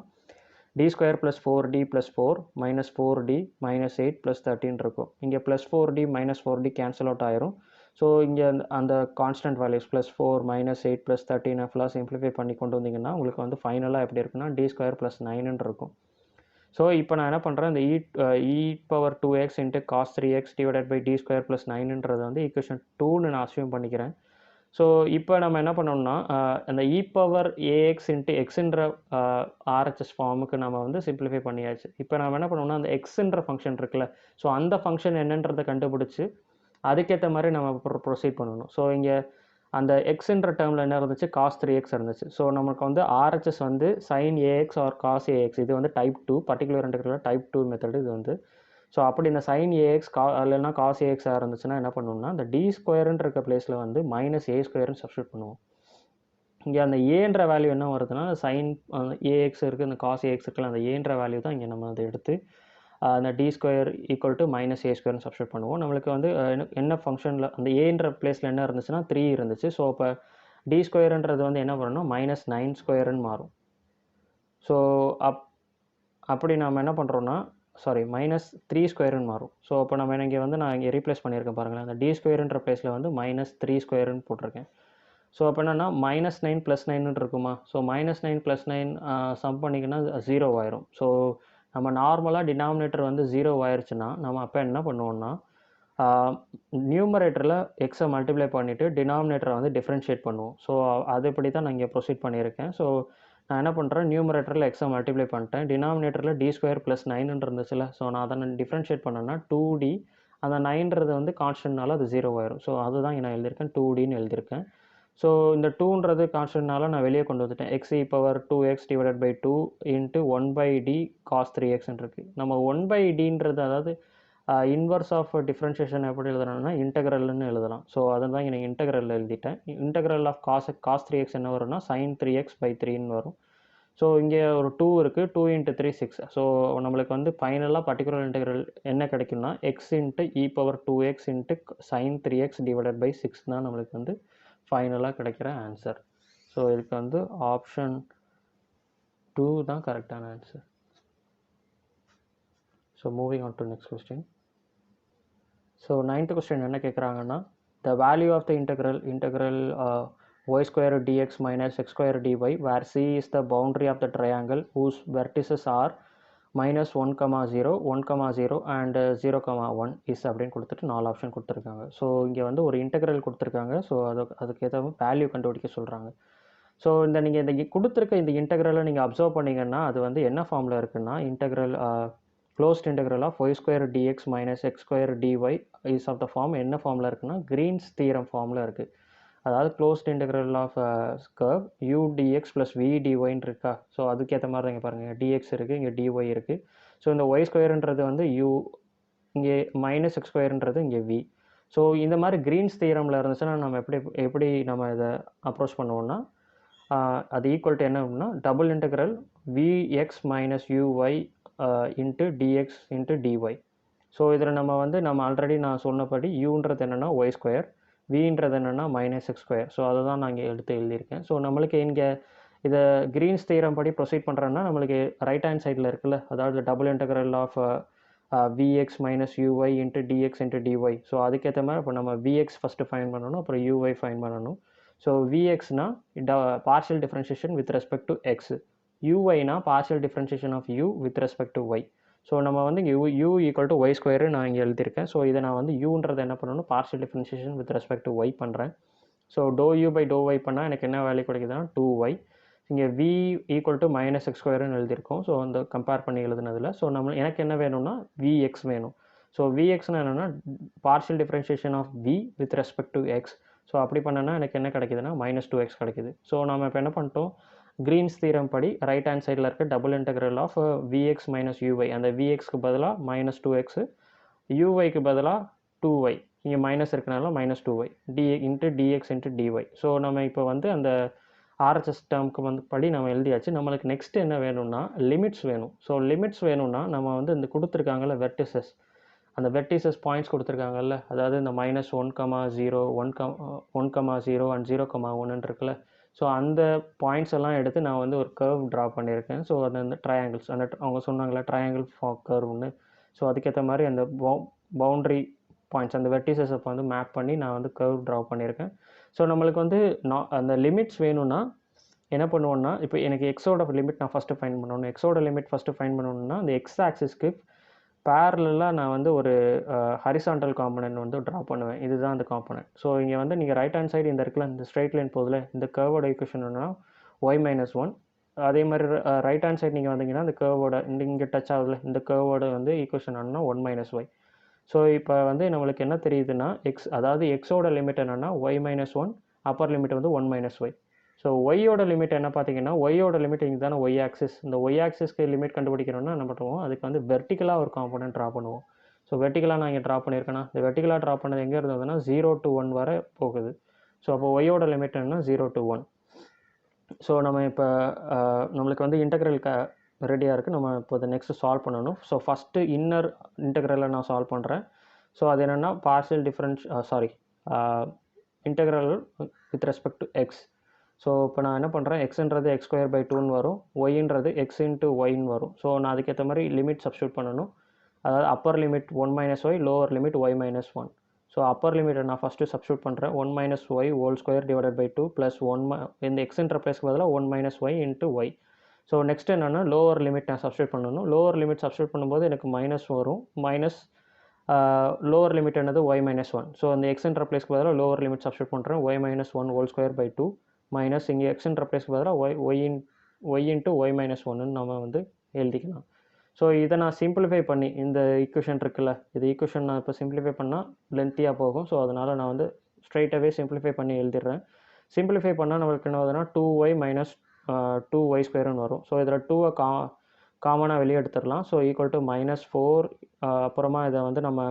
d square plus 4d plus 4 minus 4d minus 8 plus 13 இருக்கும். இங்கே plus 4d minus 4d cancel out ஆயிரும். ஸோ இங்கே அந்த constant values plus 4 minus 8 plus 13 ஃபுல்லாக சிம்பிளிஃபை பண்ணி கொண்டு வந்தீங்கன்னா உங்களுக்கு வந்து ஃபைனலாக எப்படி இருக்குன்னா d ஸ்கொயர் ப்ளஸ் 9 இருக்கும். ஸோ இப்போ நான் என்ன பண்ணுறேன், இந்த e power 2x into cos 3x divided by d square plus 9ன்றது வந்து ஈக்குவேஷன் 2ன்னு நான் அஸ்யூம் பண்ணிக்கிறேன். ஸோ இப்போ நம்ம என்ன பண்ணோம்னா, அந்த e power ax into xன்ற ஆர்ஹெச்எஸ் ஃபார்முக்கு நம்ம வந்து சிம்பிளிஃபை பண்ணியாச்சு. இப்போ நம்ம என்ன பண்ணோம்னா, அந்த எக்ஸ்ன்ற ஃபங்க்ஷன் இருக்குல்ல, ஸோ அந்த ஃபங்க்ஷன் என்னன்றதை கண்டுபிடிச்சி அதுக்கேற்ற மாதிரி நம்ம ப்ரொசீட் பண்ணணும். ஸோ இங்கே அந்த எக்ஸ்ன்ற டேர்மில் என்ன இருந்துச்சு, cos 3x இருந்துச்சு. ஸோ நமக்கு வந்து ஆர்ஹெச்எஸ் வந்து sin ax or cos ax, இது வந்து type 2 particular integral type 2 method இது வந்து. ஸோ அப்படி இந்த sin ax இல்லைன்னா cos ax இருந்துச்சுன்னா என்ன பண்ணுவோம்னா, இந்த d ஸ்கொயர்ன்ற இருக்க பிளேஸில் வந்து மைனஸ் a ஸ்கொயர்னு சப்ஸ்டியூட் பண்ணுவோம். இங்கே அந்த ஏன்ற வேல்யூ என்ன வருதுன்னா, sin ax இருக்குது, இந்த cos ax இருக்குல்ல, அந்த ஏன்ற வேல்யூ தான் இங்கே நம்ம அதை எடுத்து அந்த d square equal to minus a ஸ்கொயர்னு சப்ஸ்டியூட் பண்ணுவோம். நம்மளுக்கு வந்து என்ன ஃபங்க்ஷனில் அந்த ஏன்ற பிளேஸில் என்ன இருந்துச்சுன்னா 3 இருந்துச்சு. ஸோ இப்போ d ஸ்கொயர்ன்றது வந்து என்ன பண்ணணும்னா மைனஸ் 9 ஸ்கொயர்னு மாறும். ஸோ அப்படி நம்ம என்ன பண்ணுறோன்னா, மைனஸ் 3 ஸ்கொயர்னு மாறும். ஸோ அப்போ நம்ம இங்கே வந்து நான் இங்கே ரீப்ளேஸ் பண்ணியிருக்கேன் பாருங்களேன், அந்த d ஸ்கொயர்ன்ற பிளேஸில் வந்து மைனஸ் 3 ஸ்கொயர்னு போட்டிருக்கேன். ஸோ அப்போ என்னென்னா மைனஸ் 9 ப்ளஸ் 9 இருக்குமா. ஸோ மைனஸ் 9 ப்ளஸ் 9 சம் பண்ணிங்கன்னா 0 ஆயிரும். ஸோ நம்ம நார்மலாக டினாமினேட்டர் வந்து 0 ஆயிடுச்சுன்னா நம்ம அப்போ என்ன பண்ணுவோம்னா, நியூமரேட்டரில் எக்ஸை மல்டிப்ளை பண்ணிவிட்டு டினாமினேட்டரை வந்து டிஃப்ரென்ஷியேட் பண்ணுவோம். ஸோ அதுபடி தான் நான் இங்கே ப்ரொசீட் பண்ணியிருக்கேன். ஸோ நான் என்ன பண்ணுறேன், நியூமரேட்டரில் எக்ஸை மல்டிப்ளை பண்ணிட்டேன், டினாமினேட்டரில் d ஸ்கொயர் ப்ளஸ் 9 இருந்துச்சுல, ஸோ நான் அதை நான் டிஃப்ரென்ஷியேட் பண்ணேன்னா 2d, அந்த 9ன்றது வந்து கான்ஸ்டன்ட்னால அது 0 ஆயிரும். ஸோ அதுதான் இங்கே நான் எழுதியிருக்கேன், 2dன்னு எழுதியிருக்கேன். ஸோ இந்த 2ன்றது கான்ஸ்டன்ட்னால நான் வெளியே கொண்டு வந்துட்டேன். x e power 2x divided by 2 into 1/d cos 3xன்னு இருக்குது. நம்ம 1/dன்றது அதாவது இன்வர்ஸ் ஆஃப் டிஃப்ரென்ஷியேஷன் எப்படி எழுதணும்னா இன்டெக்ரல்னு எழுதலாம். ஸோ அதை தான் இங்கே இன்டெக்ரல் எழுதிட்டேன். இன்டெக்ரல் ஆஃப் cos 3x என்ன வரும்னா sin 3x/3ன்னு வரும். ஸோ இங்கே ஒரு 2 இருக்குது, 2 × 3 6. ஸோ நம்மளுக்கு வந்து ஃபைனலாக பர்டிகுலர் இன்டெக்ரல் என்ன கிடைக்கும்னா x into e power 2x into sin 3x divided by 6 தான் நம்மளுக்கு வந்து ஃபைனலாக கிடைக்கிற ஆன்சர். ஸோ இதுக்கு வந்து ஆப்ஷன் 2 தான் கரெக்டான answer. So moving on to next question. So 9th question என்ன கேட்குறாங்கன்னா, the value of the integral y square dx minus x square dy where c is the boundary of the triangle whose vertices are -1, 0, 1, 0 and 0, 1 is அப்படின்னு கொடுத்துட்டு 4 option கொடுத்துருக்காங்க. So இங்கே வந்து ஒரு integral கொடுத்துருக்காங்க. So அதுக்கேற்ற வேல்யூ கண்டுபிடிக்க சொல்கிறாங்க. ஸோ நீங்கள் இந்த கொடுத்துருக்க இந்த இன்டெக்ரலை நீங்கள் அப்சர்வ் பண்ணிங்கன்னா அது வந்து என்ன ஃபார்மில் இருக்குன்னா, integral closed integral of y square dx minus x square dy is of the form என்ன ஃபார்மில் இருக்குன்னா கிரீன்ஸ் தியரம் ஃபார்மில் இருக்குது. அதாவது closed integral of curve u dx plus v dyன்னு இருக்கா. ஸோ அதுக்கேற்ற மாதிரி தான் இங்கே பாருங்கள், dx இருக்குது, இங்கே dy இருக்குது. ஸோ இந்த y ஸ்கொயருன்றது வந்து u, இங்கே மைனஸ் எக்ஸ் ஸ்கொயருன்றது இங்கே v. ஸோ இந்த மாதிரி கிரீன்ஸ் தியரமில் இருந்துச்சுன்னா நம்ம எப்படி நம்ம இதை அப்ரோச் பண்ணுவோம்னா, அது ஈக்குவல் டு என்ன அப்படின்னா double integral v x minus u y into d x into d y. So இதில் நம்ம ஆல்ரெடி நான் சொன்னபடி யூன்றது என்னென்னா ஒய் ஸ்கொயர், வின்றது என்னென்னா மைனஸ் எக்ஸ் ஸ்கொயர். ஸோ அதை தான் நான் இங்கே எழுதியிருக்கேன். ஸோ நம்மளுக்கு இங்கே இதை கிரீன்ஸ் தியரம் படி ப்ரொசீட் பண்ணுறோன்னா நம்மளுக்கு ரைட் ஹேண்ட் சைடில் இருக்குல்ல, அதாவது double integral of v x minus u y into d x into d y. So அதுக்கேற்ற மாதிரி இப்போ நம்ம விஎக்ஸ் ஃபஸ்ட்டு ஃபைன் பண்ணணும், அப்புறம் யூஒய் ஃபைன் பண்ணணும். ஸோ விஎக்ஸ்னா partial differentiation with respect to x, யூஒய்னா partial differentiation of u with respect to y. So நம்ம இங்கே u equal to y square நான் இங்கே எழுதியிருக்கேன். ஸோ இதை நான் யூன்றது என்ன பண்ணணும், partial differentiation with respect to y பண்ணுறேன். So to you by to Y பண்ணால் எனக்கு என்ன வேல்யூ கிடைக்குதுன்னா 2y. இங்கே v equal to minus X ஸ்கொயர்னு எழுதியிருக்கோம். ஸோ அந்த கம்பேர் பண்ணி எழுதுனதில் ஸோ எனக்கு என்ன வேணும்னா vx வேணும். ஸோ vxனா என்னென்னா partial differentiation of v with respect to x. So அப்படி பண்ணனா எனக்கு என்ன கிடைக்குதுன்னா -2x கிடைக்குது. ஸோ நம்ம இப்போ என்ன பண்ணிட்டோம், கிரீன்ஸ் தீரம் படி ரைட் ஹேண்ட் சைடில் இருக்க double integral of v x minus u y, அந்த விஎக்ஸ்க்கு பதிலாக -2x, யூஒய்க்கு பதிலாக 2y, இங்கே மைனஸ் இருக்கனால -2y into d x into d y. So நம்ம இப்போ அந்த ஆர்ஹெச்எஸ் டேர்முக்கு படி நம்ம எழுதியாச்சு. நம்மளுக்கு நெக்ஸ்ட் என்ன வேணும்னா லிமிட்ஸ் வேணும். ஸோ லிமிட்ஸ் வேணும்னா நம்ம இந்த கொடுத்துருக்காங்கல்ல வெர்டிசஸ், அந்த வெர்டிசஸ் பாயிண்ட்ஸ் கொடுத்துருக்காங்கல்ல, அதாவது இந்த -1,0, 1,0 அண்ட் 0,1 இருக்குல்ல. ஸோ அந்த பாயிண்ட்ஸ் எல்லாம் எடுத்து நான் ஒரு கர்வ் ட்ரா பண்ணியிருக்கேன். ஸோ அது அந்த ட்ரையாங்கிள்ஸ், அந்த அவங்க சொன்னாங்களே ட்ரையாங்கிள் கர்வ்னு. ஸோ அதுக்கேற்ற மாதிரி அந்த பவுண்ட்ரி பாயிண்ட்ஸ், அந்த வெர்டிசஸை மேப் பண்ணி நான் கர்வ் ட்ரா பண்ணியிருக்கேன். ஸோ நம்மளுக்கு அந்த லிமிட்ஸ் வேணும்னா என்ன பண்ணுவோன்னா, இப்போ எனக்கு எக்ஸோட லிமிட் நான் ஃபஸ்ட்டு ஃபைன் பண்ணணும். எக்ஸோட லிமிட் ஃபஸ்ட்டு ஃபைன் பண்ணணும்னா அந்த எக்ஸ் ஆக்சிஸ்க்கு பேரலாக நான் ஒரு ஹரிசாண்டல் காம்பனன்ட் ட்ரா பண்ணுவேன். இதுதான் அந்த காம்பனன்ட். ஸோ இங்கே நீங்கள் ரைட் ஹேண்ட் சைடு இந்த இருக்குல்ல, இந்த ஸ்ட்ரைட் லைன் போதில் இந்த கர்வோட ஈக்குவேஷன் என்னன்னா y-1. அதே மாதிரி ரைட் ஹேண்ட் சைடு நீங்கள் வந்தீங்கன்னா இந்த கர்வோட இங்கே டச் ஆகுதுல, இந்த கர்வோட ஈக்குவேஷன் என்னன்னா 1 - y. ஸோ இப்போ நம்மளுக்கு என்ன தெரியுதுன்னா எக்ஸ், அதாவது எக்ஸோட லிமிட் என்னென்னா y-1, upper limit 1 - y. So ஒய்யோட லிமிட் என்ன பார்த்தீங்கன்னா, ஒய்யோட லிமிட் இங்கே தானே ஒய் ஆக்சிஸ். இந்த ஒய் ஆக்சிஸ்க்கு லிமிட் கண்டுபிடிக்கணும்னா என்ன பண்ணுவோம், அதுக்கு வெர்டிக்கலாக ஒரு காம்பனன்ட் ட்ரா பண்ணுவோம். ஸோ வெர்டிக்கலாக நான் இங்கே ட்ரா பண்ணியிருக்கேன்னா, இந்த வெர்டிக்கலாக ட்ரா பண்ணது எங்கே இருந்ததுன்னா 0 to 1 வரை போகுது. ஸோ அப்போ ஒய்யோட லிமிட் என்னன்னா 0 to 1. ஸோ நம்ம இப்போ நம்மளுக்கு இன்டெக்ரல் ரெடியாக இருக்குது. நம்ம இப்போ அதை நெக்ஸ்ட்டு சால்வ் பண்ணணும். ஸோ ஃபஸ்ட்டு இன்னர் இன்டெக்ரலை நான் சால்வ் பண்ணுறேன். ஸோ அது என்னென்னா partial integral with respect to x. So இப்போ நான் என்ன பண்ணுறேன், எக்ஸ்ன்றது x²/2ன்னு வரும், ஒய்ன்றது x × yன்னு வரும். ஸோ நான் அதுக்கேற்ற மாதிரி லிமிட் சப்ஸ்டியூட் பண்ணணும். அதாவது upper limit 1 - y, lower limit y-1. So Appar லிமிட்டை நான் ஃபஸ்ட்டு சப்ஸ்டியூட் பண்ணுறேன். 1 - y ² 2 ப்ளஸ் 1 இந்த எக்ஸ்ன்ற ப்ளஸ்க்கு பதிலாக 1 - y into y. So next என்னென்னா லோவர் லிமிட் நான் சப்ஸ்டியூட் பண்ணணும். லோவர் லிமிட் சப்ஸ்டியூட் பண்ணும்போது எனக்கு மைனஸ் வரும். மைனஸ் லோவர் லிமிட் என்னது y-1. ஸோ அந்த எக்ஸ்ன்ற ப்ளஸ்க்கு பதிலாக லோவர் லிமிட் சப்ஸ்டியூட் பண்ணுறேன். y-1 ² 2 மைனஸ் இங்கே எக்ஸ்ன்ற ப்ளஸ்க்கு பதிலாக y இன்ட்டு y-1ன்னு நம்ம எழுதிக்கலாம். ஸோ இதை நான் சிம்பிளிஃபை பண்ணி, இந்த ஈக்குவேஷன் இருக்குல்ல, இது ஈக்குவேஷன் நான் இப்போ சிம்பிளிஃபை பண்ணால் லென்த்தியாக போகும். ஸோ அதனால் நான் ஸ்ட்ரைட்டாகவே சிம்பிளிஃபை பண்ணி எழுதிடுறேன். சிம்பிளிஃபை பண்ணால் நம்மளுக்கு என்ன ஆகுதுன்னா 2y - 2y² வரும். ஸோ இதில் 2வை காமனாக வெளியே எடுத்துடலாம். So equal to -4. அப்புறமா இதை நம்ம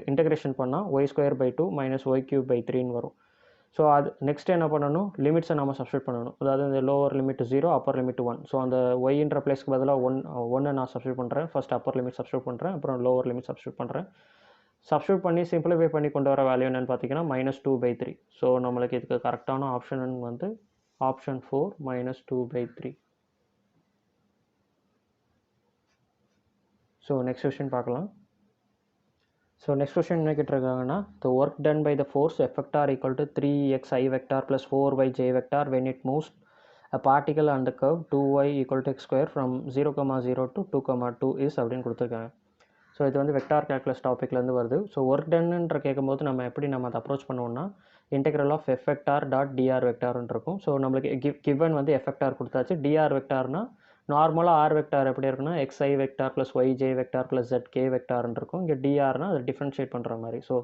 இன்டெக்ரேஷன் பண்ணால் y² 2 -y³ வரும். ஸோ அது நெக்ஸ்ட் என்ன பண்ணணும், லிமிட்ஸை நம்ம சப்ஸ்டியூட் பண்ணணும். அதாவது இந்த lower limit 0, upper limit 1. So அந்த ஒய்ன்ற ப்ளேஸ்க்கு பதிலாக 1 நான் சப்ஸ்டியூட் பண்ணுறேன். ஃபர்ஸ்ட் அப்பர் லிமிட் சப்ஸ்டியூட் பண்ணுறேன், அப்புறம் லோவர் லிமிட் சப்ஸ்டியூட் பண்ணுறேன். சப்ஸ்டியூட் பண்ணி சிம்பிளிஃபை பண்ணி கொண்டு வர வேல்யூ என்னென்னு பார்த்தீங்கன்னா -2/3. ஸோ நம்மளுக்கு இதுக்கு கரெக்டான option option 4 -2/3. So next question பார்க்கலாம். ஸோ நெக்ஸ்ட் கொஸ்டின் என்ன கேட்டிருக்காங்கன்னா, the work done by the force F vector equal to 3xi vector plus 4yj vector when it moves a particle on the curve 2y equal to x square from 0,0 to 2,2 is அப்படின்னு கொடுத்துருக்காங்க. So இது vector calculus டாப்பிக்லேருந்து வருது. So work டன்ன்ற கேட்கும்போது நம்ம எப்படி அதை approach பண்ணுவோம்னா, integral of f vector dot d r வெக்டார்னு இருக்கும். ஸோ நம்மளுக்கு கிவன் எஃப் வெக்டார் கொடுத்தாச்சு. டிஆர் வெக்டார்னா நார்மலாக ஆர் வெக்டார் எப்படி இருக்குன்னா xi vector plus y j vector plus zk வெக்டார்னு இருக்கும். இங்கே டிஆர்னா அதை டிஃப்ரென்ஷியேட் பண்ணுற மாதிரி. ஸோ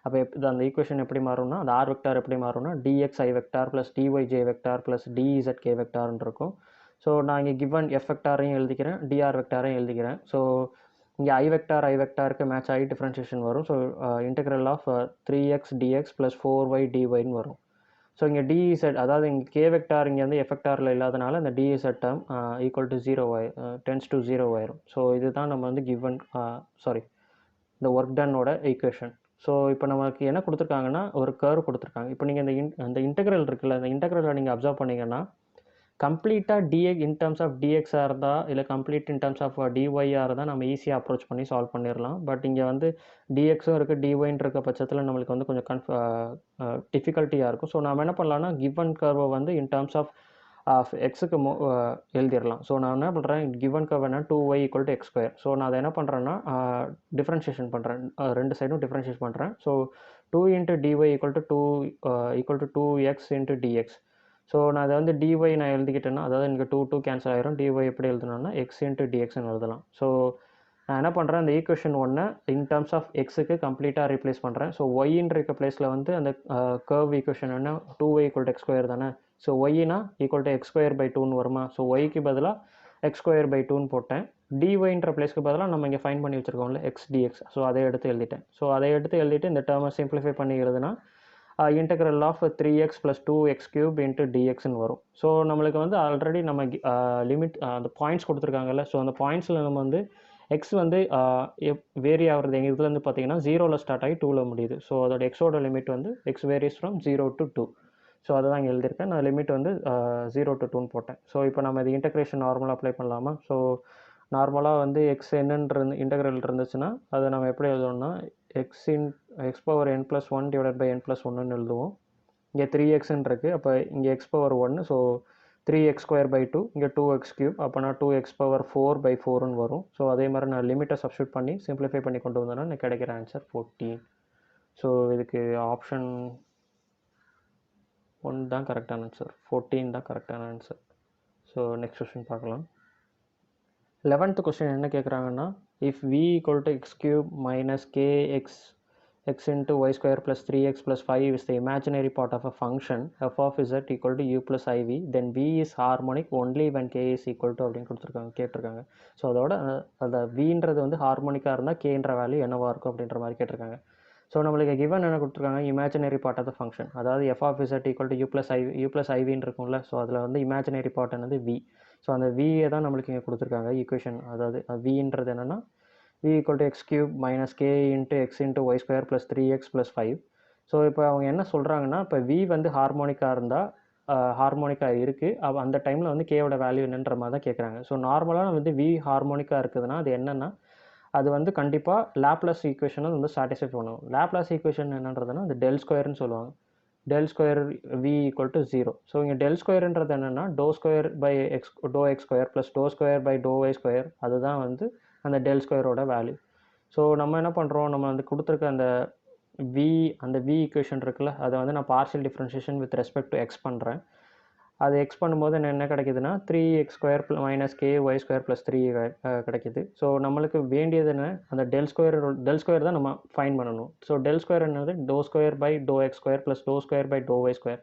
அப்போ அந்த ஈக்குவேஷன் எப்படி மாறும்னா, அந்த ஆர் வெக்டார் எப்படி மாறும்னா dxi vector plus dyj vector plus dzk வெக்டார்னு இருக்கும். ஸோ நான் இங்கே கிவன் எஃப் வெக்டாரையும் எழுதிக்கிறேன், டிஆர் வெக்டாரையும் எழுதிக்கிறேன். ஸோ இங்கே ஐ வெக்டாருக்கு மேட்ச் ஆகி டிஃப்ரென்ஷியேஷன் வரும். So integral of 3x dx plus 4y dyன்னு வரும். ஸோ இங்கே டிஇசட் அதாவது இங்கே கே வெக்டார் இங்கே வந்து எஃபெக்டாரில் இல்லாதனால அந்த டிஇசட் term equal to 0 tends to 0 ஆயிரும். ஸோ இதுதான் நம்ம வந்து கிவன் இந்த ஒர்க் டன்னோட ஈக்குவேஷன். ஸோ இப்போ நமக்கு என்ன கொடுத்துருக்காங்கன்னா ஒரு கர்வ் கொடுத்துருக்காங்க. இப்போ நீங்கள் அந்த இன்டெக்ரல் இருக்குல்ல, அந்த இன்டெக்ரலை நீங்கள் அப்சர்வ் பண்ணிங்கன்னா கம்ப்ளீட்டாக டிஎக் இன் டர்ம்ஸ் ஆஃப் டிஎக்ஸாக இருந்தால் இல்லை கம்ப்ளீட் இன் டர்ம்ஸ் ஆஃப் டிஒய்யாக இருந்தால் நம்ம ஈஸியாக அப்ரோச் பண்ணி சால்வ் பண்ணிடலாம். பட் இங்கே வந்து டிஎக்ஸும் இருக்குது டிஒய்ன்னு இருக்க பட்சத்தில் நம்மளுக்கு வந்து கொஞ்சம் டிஃபிகல்ட்டியாக இருக்கும். ஸோ நம்ம என்ன பண்ணலாம்னா கிவன் கர்வை வந்து இன் டர்ம்ஸ் ஆஃப் எக்ஸுக்கு எழுதிடலாம். ஸோ நான் என்ன பண்ணுறேன், கிவன் கர்வ் என்ன 2y equal to x square. So நான் அதை என்ன பண்ணுறேன்னா டிஃப்ரென்ஷியேஷன் பண்ணுறேன், ரெண்டு சைடும் டிஃப்ரென்ஷியேட் பண்ணுறேன். So 2 into d y equal to 2x into d x. So நான் அதை வந்து டிஒய் நான் எழுதிக்கிட்டேன்னா அதாவது எனக்கு 2 கேன்சல் ஆயிரும். டிஒய் எப்படி எழுதுனா எக்ஸ் இன்ட்டு டிஎக்ஸ்ன்னு எழுதலாம். ஸோ நான் என்ன பண்ணுறேன், அந்த ஈக்குவேஷன் ஒன்று இன் டர்ம்ஸ் ஆஃப் எக்ஸுக்கு கம்ப்ளீட்டாக ரீப்ளேஸ் பண்ணுறேன். ஸோ ஒய்ன்ற இருக்க பிளேஸில் வந்து அந்த கர்வ் ஈக்குவேஷன் என்ன 2y equal to x square தானே. ஸோ ஒய்னா equal to x square by 2ன்னு வருமா. ஸோ ஒய்க்கு பதிலாக எக்ஸ் ஸ்கொயர் பை 2ன்னு போட்டேன். டிஒய்ன்ற பிளேஸ்க்கு பதிலாக நம்ம இங்கே ஃபைன் பண்ணி வச்சுருக்கோம்ல எக்ஸ் டிஎக்ஸ். ஸோ அதை எடுத்து எழுதிட்டேன். ஸோ அதை எடுத்து எழுதிட்டு இந்த டேர்மை சிம்பிளிஃபை பண்ணி எழுதுனா integral of 3x + 2x cube into டிஎக்ஸ்ன்னு வரும். ஸோ நம்மளுக்கு வந்து ஆல்ரெடி நம்ம லிமிட் அந்த பாயிண்ட்ஸ் கொடுத்துருக்காங்கல்ல. ஸோ அந்த பாயிண்ட்ஸில் நம்ம வந்து எக்ஸ் வந்து வேரி ஆகிறது எங்கள் இதில் வந்து பார்த்தீங்கன்னா 0ல் ஸ்டார்ட் ஆகி 2ல் முடியுது. ஸோ அதோட எக்ஸோட லிமிட் வந்து X various from 0 to 2. So அதை தான் இங்கே எழுதியிருக்கேன். நான் லிமிட் வந்து 0 to 2ன்னு போட்டேன். ஸோ இப்போ நம்ம இது இன்டெக்ரேஷன் நார்மலாக அப்ளை பண்ணலாமா. ஸோ நார்மலாக வந்து எக்ஸ் என்னன்ற இன்டெக்ரல் இருந்துச்சுன்னா அதை நம்ம எப்படி எழுதணும்னா x power n + 1 divided by n + 1ன்னு எழுதுவோம். இங்கே 3xன்னு இருக்குது. அப்போ இங்கே x பவர் 1, ஸோ 3x² / 2, இங்கே 2x³ அப்போனா 2x⁴/4ன்னு வரும். ஸோ அதே மாதிரி நான் லிமிட்டை சப்ஸ்டியூட் பண்ணி சிம்பிளிஃபை பண்ணி கொண்டு வந்தேன்னா எனக்கு கிடைக்கிற ஆன்சர் 14. ஸோ இதுக்கு ஆப்ஷன் 1 தான் கரெக்டான ஆன்சர், 14 தான் கரெக்டான ஆன்சர். ஸோ நெக்ஸ்ட் கொஸ்டின் பார்க்கலாம். 11th கொஸ்டின் என்ன கேட்குறாங்கன்னா, if v = x³ - kx x into y² + 3x + 5 is the imaginary part of a function f of z = u + iv, then v is harmonic only when k is equal to அப்படின்னு கேட்டிருக்காங்க. So அதோட அந்த vன்றது வந்து ஹார்மோனிக்காக இருந்தால் கேன்ற value என்னவாக இருக்கும் அப்படின்ற மாதிரி கேட்டிருக்காங்க. ஸோ நம்மளுக்கு கிவன் என்ன கொடுத்துருக்காங்க, imaginary part of the function, அதாவது f of z = u + iv இருக்கும்ல. ஸோ அதில் வந்து இமேஜினரி பார்ட் என்னது v. ஸோ அந்த வியை தான் நம்மளுக்கு இங்கே கொடுத்துருக்காங்க ஈக்குவேஷன். அதாவது வின்றது என்னென்னா v = x³ - k × x × y² + 3x + 5. So இப்போ அவங்க என்ன சொல்கிறாங்கன்னா, இப்போ v வந்து ஹார்மோனிக்காக இருந்தால் ஹார்மோனிக்காக இருக்குது, அந்த டைமில் வந்து கேவோட வேல்யூ என்னன்ற மாதிரி தான் கேட்குறாங்க. ஸோ நார்மலாக வந்து v ஹார்மோனிக்காக இருக்குதுன்னா அது என்னென்னா அது வந்து கண்டிப்பாக லாப்லாஸ் ஈக்குவேஷனை வந்து சாட்டிஸ்ஃபை பண்ணும். லாப்லாஸ் ஈக்குவேஷன் என்னன்றதுன்னா அது ∇2ன்னு சொல்லுவாங்க. ∇2 v = 0. ஸோ இங்கே ∇2ன்றது என்னென்னா ∂2 + ∂2 / அதுதான் வந்து அந்த ∇2ஓட வேல்யூ. ஸோ நம்ம என்ன பண்ணுறோம், நம்ம வந்து கொடுத்துருக்க அந்த v ஈக்குவேஷன் இருக்குல்ல, அதை வந்து நான் partial differentiation with respect to x பண்ணுறேன். அது எக்ஸ் பண்ணும்போது என்ன கிடைக்குதுன்னா 3x² - k y² + 3 கிடைக்குது. ஸோ நம்மளுக்கு வேண்டியது என்ன, அந்த ∇2 தான் நம்ம ஃபைன் பண்ணணும். ஸோ ∇2 என்னது ∂2 / ∂x² + ∂2 / ∂y².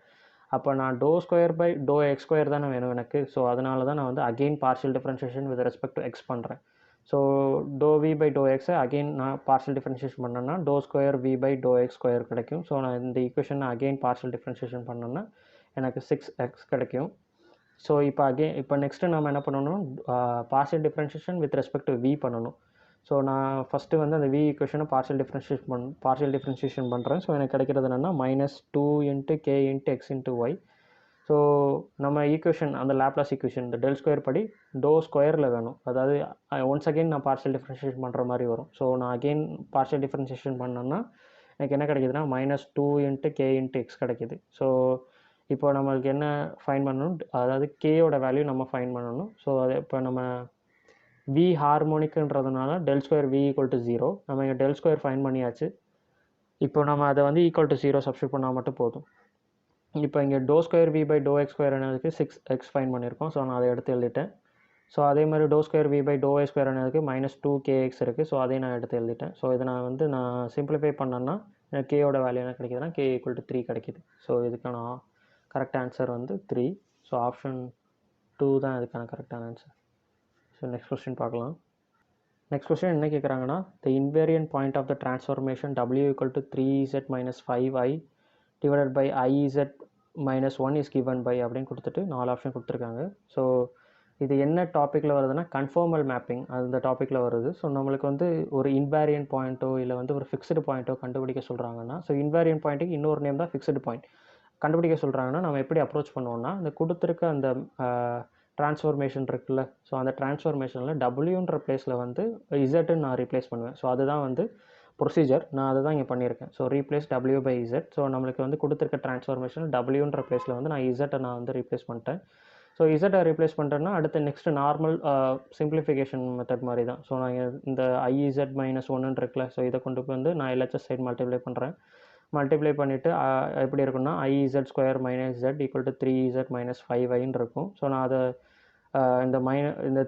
அப்போ நான் ∂2 / ∂x² தானே வேணும் எனக்கு. ஸோ அதனால தான் நான் வந்து again partial differentiation with respect to x பண்ணுறேன். ஸோ ∂v / ∂x அகெயின் நான் பார்ஷியல் டிஃப்ரென்ஷியேஷன் பண்ணேன்னா ∂2v / ∂x² கிடைக்கும். ஸோ நான் இந்த ஈக்குவேஷன் அகெயின் பார்ஷியல் டிஃப்ரென்ஷியேஷன் பண்ணேன்னா எனக்கு 6x கிடைக்கும். ஸோ இப்போ நெக்ஸ்ட்டு நம்ம என்ன பண்ணணும், partial differentiation with respect to v பண்ணணும். ஸோ நான் ஃபஸ்ட்டு வந்து அந்த v ஈக்குவேஷனை பார்ஷியல் டிஃப்ரென்ஷியேஷன் பண்ணுறேன். ஸோ எனக்கு கிடைக்கிறது என்னென்னா -2 × k × x × y. ஸோ நம்ம ஈக்குவேஷன் அந்த லாப்லாஸ் ஈக்குவேஷன் இந்த ∇2 படி ∂2ல் வேணும். அதாவது ஒன்ஸ் அகெயின் நான் பார்ஷியல் டிஃப்ரென்ஷியேஷன் பண்ணுற மாதிரி வரும். ஸோ நான் அகெயின் பார்ஷியல் டிஃப்ரென்ஷியேஷன் பண்ணேன்னா எனக்கு என்ன கிடைக்குதுன்னா -2 × k × x கிடைக்குது. ஸோ இப்போ நம்மளுக்கு என்ன ஃபைன் பண்ணணும், அதாவது கேயோட வேல்யூ நம்ம ஃபைன் பண்ணணும். ஸோ அது இப்போ நம்ம v ஹார்மோனிக்குன்றதுனால ∇2 v = 0. நம்ம இங்கே ∇2 ஃபைன் பண்ணியாச்சு. இப்போ நம்ம அதை வந்து = 0 சப்ஸ்டியூட் பண்ணால் மட்டும் போதும். இப்போ இங்கே ∂2v / ∂x² என்னதுக்கு 6x ஃபைன் பண்ணியிருக்கோம். ஸோ நான் அதை எடுத்து எழுதிட்டேன். ஸோ அதே மாதிரி ∂2v / ∂y² என்னதுக்கு -2kx இருக்குது. ஸோ அதையும் நான் எடுத்து எழுதிட்டேன். ஸோ இதை நான் சிம்பிளிஃபை பண்ணேன்னா எனக்கு கேயோட வேல்யூ என்ன கிடைக்குதுன்னா k = 3 கிடைக்குது. ஸோ இதுக்கான கரெக்ட் ஆன்சர் வந்து 3. ஸோ ஆப்ஷன் 2 தான் இதுக்கான கரெக்டான ஆன்சர். ஸோ நெக்ஸ்ட் கொஸ்டின் பார்க்கலாம். நெக்ஸ்ட் கொஸ்டின் என்ன கேட்குறாங்கன்னா, the invariant point of the transformation w = 3z - 5i divided by iz -1 is given by அப்படின்னு கொடுத்துட்டு 4 ஆப்ஷன் கொடுத்துருக்காங்க. ஸோ இது என்ன டாப்பிக்கில் வருதுன்னா கன்ஃபார்மல் மேப்பிங் அந்த டாப்பிக்கில் வருது. ஸோ நம்மளுக்கு வந்து ஒரு இன்வேரியன்ட் பாயிண்ட்டோ இல்லை வந்து ஒரு ஃபிக்ஸ்டு பாயிண்ட்டோ கண்டுபிடிக்க சொல்கிறாங்கன்னா, ஸோ இன்வேரியன்ட் பாயிண்ட்டுக்கு இன்னொரு நேம் தான் ஃபிக்ஸ்டு பாயிண்ட் கண்டுபிடிக்க சொல்கிறாங்கன்னா நம்ம எப்படி அப்ரோச் பண்ணுவோம்னா, அந்த கொடுத்துருக்க அந்த ட்ரான்ஸ்ஃபர்மேஷன் இருக்குல்ல, ஸோ அந்த ட்ரான்ஸ்ஃபர்மேஷனில் டபிள்யூன்ற பிளேஸில் வந்து இசட்டுன்னு நான் ரீப்ளேஸ் பண்ணுவேன். ஸோ அதுதான் வந்து ப்ரொசீஜர். நான் அதை தான் இங்கே பண்ணியிருக்கேன். So replace W by Z. So நம்மளுக்கு வந்து கொடுத்துருக்க ட்ரான்ஸ்ஃபர்மேஷன் டபிள்யூன்ற பிளேஸில் வந்து நான் இசட்டை நான் வந்து ரீப்ளேஸ் பண்ணிட்டேன். ஸோ இசட்டை ரீப்ளேஸ் பண்ணுறேன்னா அடுத்து நெக்ஸ்ட்டு நார்மல் சிம்பிளிஃபிகேஷன் மெத்தட் மாதிரி தான். ஸோ நான் இந்த IZ -1 இருக்குல்ல, ஸோ இதை கொண்டு போய் வந்து நான் LHS சைடு மல்டிப்ளை பண்ணுறேன். மல்டிப்ளை பண்ணிவிட்டு எப்படி இருக்குன்னா IZ² - Z equal to 3Z - 5iன்னு இருக்கும். ஸோ நான் அதை இந்த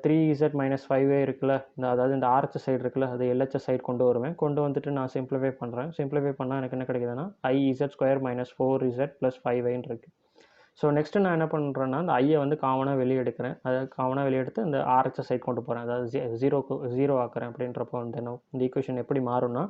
3Z - 5i இருக்குல்ல, அதாவது இந்த RHS சைடு இருக்குல்ல, அது LHS சைடு கொண்டு வருவேன். கொண்டு வந்துட்டு நான் சிம்பிளிஃபை பண்ணுறேன். சிம்பிளிஃபை பண்ணால் எனக்கு என்ன கிடைக்குதுன்னா IZ² - 4Z + 5iன்னு இருக்குது. ஸோ நெக்ஸ்ட்டு நான் என்ன பண்ணுறேன்னா அந்த ஐயை வந்து காமனாக வெளியே எடுக்கிறேன். அதாவது காமனாக வெளியே எடுத்து இந்த RHS சைடு கொண்டு போகிறேன். அதாவது ஜீரோ ஆக்குறேன். அப்படின்றப்போ வந்து இந்த ஈக்குவேஷன் எப்படி மாறும்னா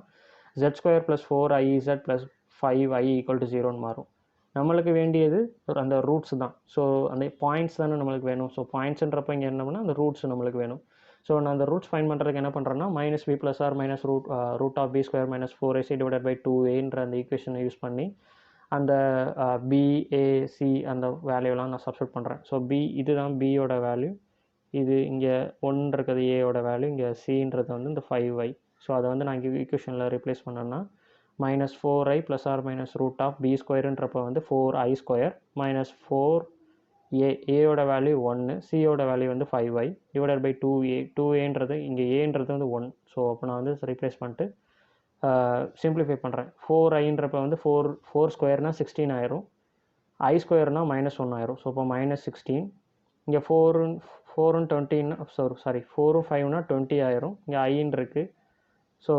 Z² + 4IZ + 5i = 0ன்னு மாறும். நம்மளுக்கு வேண்டியது அந்த ரூட்ஸ் தான். ஸோ அந்த பாயிண்ட்ஸ் தானே நம்மளுக்கு வேணும். ஸோ பாயிண்ட்ஸுன்றப்போ இங்கே என்ன பண்ணால் அந்த ரூட்ஸ் நம்மளுக்கு வேணும். ஸோ நான் அந்த ரூட்ஸ் ஃபைண்ட் பண்ணுறதுக்கு என்ன பண்ணுறேன்னா -b + root of b² - 4ac / 2aன்ற அந்த ஈக்குவேஷனை யூஸ் பண்ணி அந்த BAC அந்த வேல்யூலாம் நான் சப்ஸ்டியூட் பண்ணுறேன். ஸோ இதுதான் பியோட வேல்யூ, இது இங்கே 1 இருக்கிறது ஏயோட வேல்யூ, இங்கே சின்றது வந்து இந்த 5i. ஸோ அதை வந்து நான் இங்கே ஈக்குவேஷனில் ரீப்ளேஸ் பண்ணேன்னா -4i + root of b²ன்றப்போ வந்து 4i² - 4a, ஏயோட வேல்யூ 1, சியோட வேல்யூ வந்து 5i / 2a. 2aன்றது இங்கே ஏன்றது வந்து 1. ஸோ அப்போ நான் வந்து ரீப்ளேஸ் பண்ணிட்டு சிம்பிளிஃபை பண்ணுறேன். 4iன்றப்போ வந்து 4² 16 ஆயிரும், i² -1 ஆயிரும். ஸோ இப்போ -16. இங்கே 4 20 4 5 20 ஆயிரும். இங்கே ஐன்னு இருக்குது. ஸோ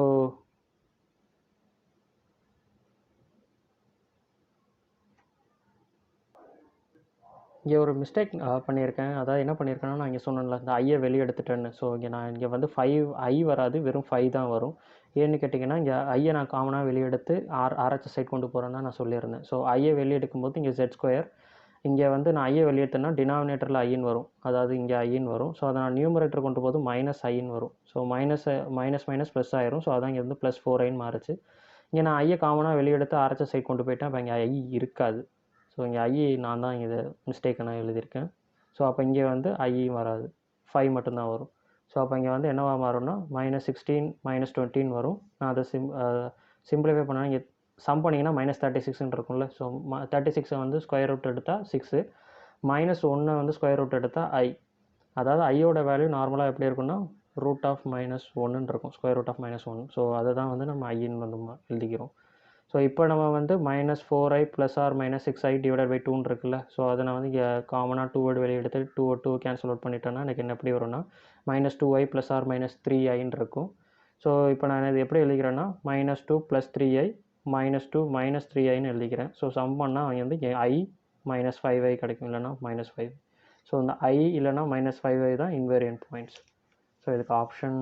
இங்கே ஒரு மிஸ்டேக் பண்ணியிருக்கேன். அதாவது என்ன பண்ணியிருக்கேன்னா, நான் இங்கே சொன்னேன்ல இந்த ஐயை வெளியே எடுத்துட்டேன்னு. ஸோ இங்கே வந்து 5i வராது, வெறும் 5 தான் வரும். ஏன்னு கேட்டிங்கன்னா இங்கே ஐயை நான் காமனாக வெளியே எடுத்து RHS சைட் கொண்டு போகிறேன்னு நான் சொல்லியிருந்தேன். ஸோ ஐயை வெளியே எடுக்கும்போது இங்கே Z², இங்கே வந்து நான் ஐயை வெளியே எடுத்தேன்னா டினாமினேட்டரில் ஐன்னு வரும், அதாவது இங்கே ஐன்னு வரும். ஸோ அதை நான் நியூமரேட்டர் கொண்டு போது -iன்னு வரும். ஸோ மைனஸ் ப்ளஸ் ஆயிரும். ஸோ அதான் இங்கே வந்து +4iன்னு மாறுச்சு. இங்கே நான் ஐயை காமனாக வெளியே எடுத்து RHS சைட் கொண்டு போயிட்டேன். அப்போ இங்கே ஐ இருக்காது. ஸோ இங்கே ஐ நான் தான் இங்கே மிஸ்டேக்கை நான் எழுதியிருக்கேன். ஸோ அப்போ இங்கே வந்து ஐ வராது, 5 மட்டும்தான் வரும். ஸோ அப்போ இங்கே வந்து என்னவா மாறும்னா -16 -20ன்னு வரும். நான் அதை சிம்பிளிஃபை பண்ணால் இங்கே சம் பண்ணிங்கன்னா -36ன்னு இருக்கும்ல. ஸோ 36 வந்து ஸ்கொயர் ரூட் எடுத்தால் 6, -1 வந்து ஸ்கொயர் ரூட் எடுத்தால் i. அதாவது ஐயோட வேல்யூ நார்மலாக எப்படி இருக்குன்னா √(-1) இருக்கும், ஸ்கொயர் ரூட் ஆஃப் -1. ஸோ அதை தான் வந்து நம்ம ஐன்னு வந்து எழுதிக்கிறோம். ஸோ இப்போ நம்ம வந்து -4i ± 6i / 2ன்னு இருக்குல்ல. ஸோ அதை நான் வந்து இங்கே காமனாக 2 வேர்டு வெளியே எடுத்து 2 கேன்சல் அவுட் பண்ணிட்டேன்னா எனக்கு என்ன எப்படி வரும்னா -2i ± 3iன்னு இருக்கும். ஸோ இப்போ நான் இது எப்படி எழுதிக்கிறேன்னா -2 + 3i -2 - 3iன்னு எழுதிக்கிறேன். ஸோ சம் பண்ணால் அவங்க வந்து i -5i கிடைக்கும், இல்லைனா -5. ஸோ இந்த i இல்லைனா -5i தான் இன்வேரியன்ட் பாயிண்ட்ஸ். ஸோ இதுக்கு ஆப்ஷன்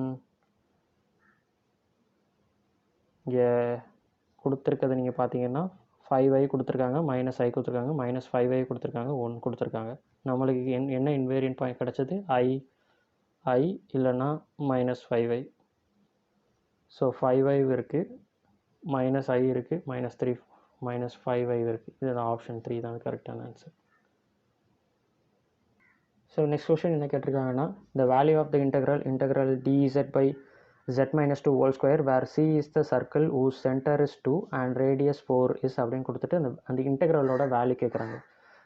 இங்கே கொடுத்துருக்கிறது நீங்கள் பார்த்தீங்கன்னா 5i கொடுத்துருக்காங்க, -i கொடுத்துருக்காங்க, -5i கொடுத்துருக்காங்க, 1 கொடுத்துருக்காங்க. நம்மளுக்கு என்ன இன்வேரியன்ட் பாயிண்ட் கிடச்சது i இல்லைனா -5i. ஸோ 5i இருக்குது, -i இருக்குது, -3 -5i இருக்குது. இதுதான் ஆப்ஷன் 3 தான் கரெக்டான ஆன்சர். ஸோ நெக்ஸ்ட் கொஸ்டின் என்ன கேட்டிருக்காங்கன்னா, the value of the integral dz by z - 2 whole square where c is the circle whose center is 2 and radius 4 is அப்படின்னு கொடுத்துட்டு அந்த இன்டெக்ரலோட வேல்யூ கேட்குறாங்க.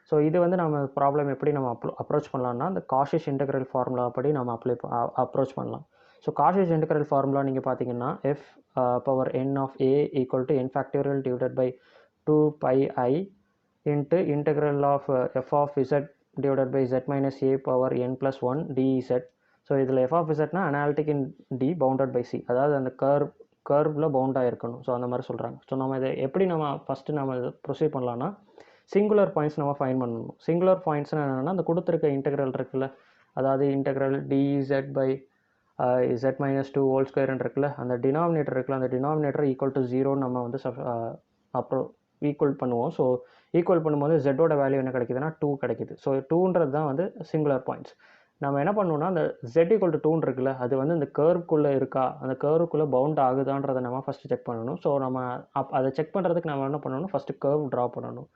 ஸோ இது வந்து நம்ம ப்ராப்ளம் எப்படி நம்ம அப்ரோச் பண்ணலாம்னா அந்த காஷிஸ் இன்டெக்ரல் ஃபார்முலா படி நம்ம அப்ரோச் பண்ணலாம். ஸோ காஷிஸ் இன்டெக்ரல் ஃபார்முலா நீங்கள் பார்த்தீங்கன்னா f(n of a) = n factorial divided by 2πi into integral of f of z divided by z minus a power n plus 1 dz. So இதில் f of zனா analytic in d bounded by c, அதாவது அந்த கர்வில் பவுண்டாக இருக்கணும். So அந்த மாதிரி சொல்கிறாங்க. So நம்ம இதை எப்படி ஃபஸ்ட்டு நம்ம இதை ப்ரொசீட் பண்ணலான்னா சிங்குலர் பாயிண்ட்ஸ் நம்ம ஃபைண்ட் பண்ணணும். சிங்குலர் பாயிண்ட்ஸ்னால் என்னென்னா அந்த கொடுத்துருக்க இன்டெக்ரல் இருக்குல்ல, அதாவது integral dz by z minus 2 whole square இருக்குல்ல, அந்த டினாமினேட்டர் இருக்குல்ல, அந்த டினாமினேட்டர் ஈக்குவல் டு 0 நம்ம வந்து அப்புறம் ஈக்குவல் பண்ணுவோம். ஸோ ஈக்குவல் பண்ணும்போது ஜெட்டோட வேல்யூ என்ன கிடைக்குதுன்னா 2 கிடைக்குது. ஸோ 2ன்றது தான் வந்து சிங்குலர் பாயிண்ட்ஸ். நம்ம என்ன பண்ணணும்னா அந்த z = 2 இருக்குல்ல, அது வந்து இந்த கர்வ்க்குள்ளே இருக்கா, அந்த கர்வ்க்குள்ளே பவுண்ட் ஆகுதான்றதை நம்ம ஃபஸ்ட்டு செக் பண்ணணும். ஸோ நம்ம அதை செக் பண்ணுறதுக்கு நம்ம என்ன பண்ணணும், ஃபஸ்ட்டு கர்வ் ட்ரா பண்ணணும்.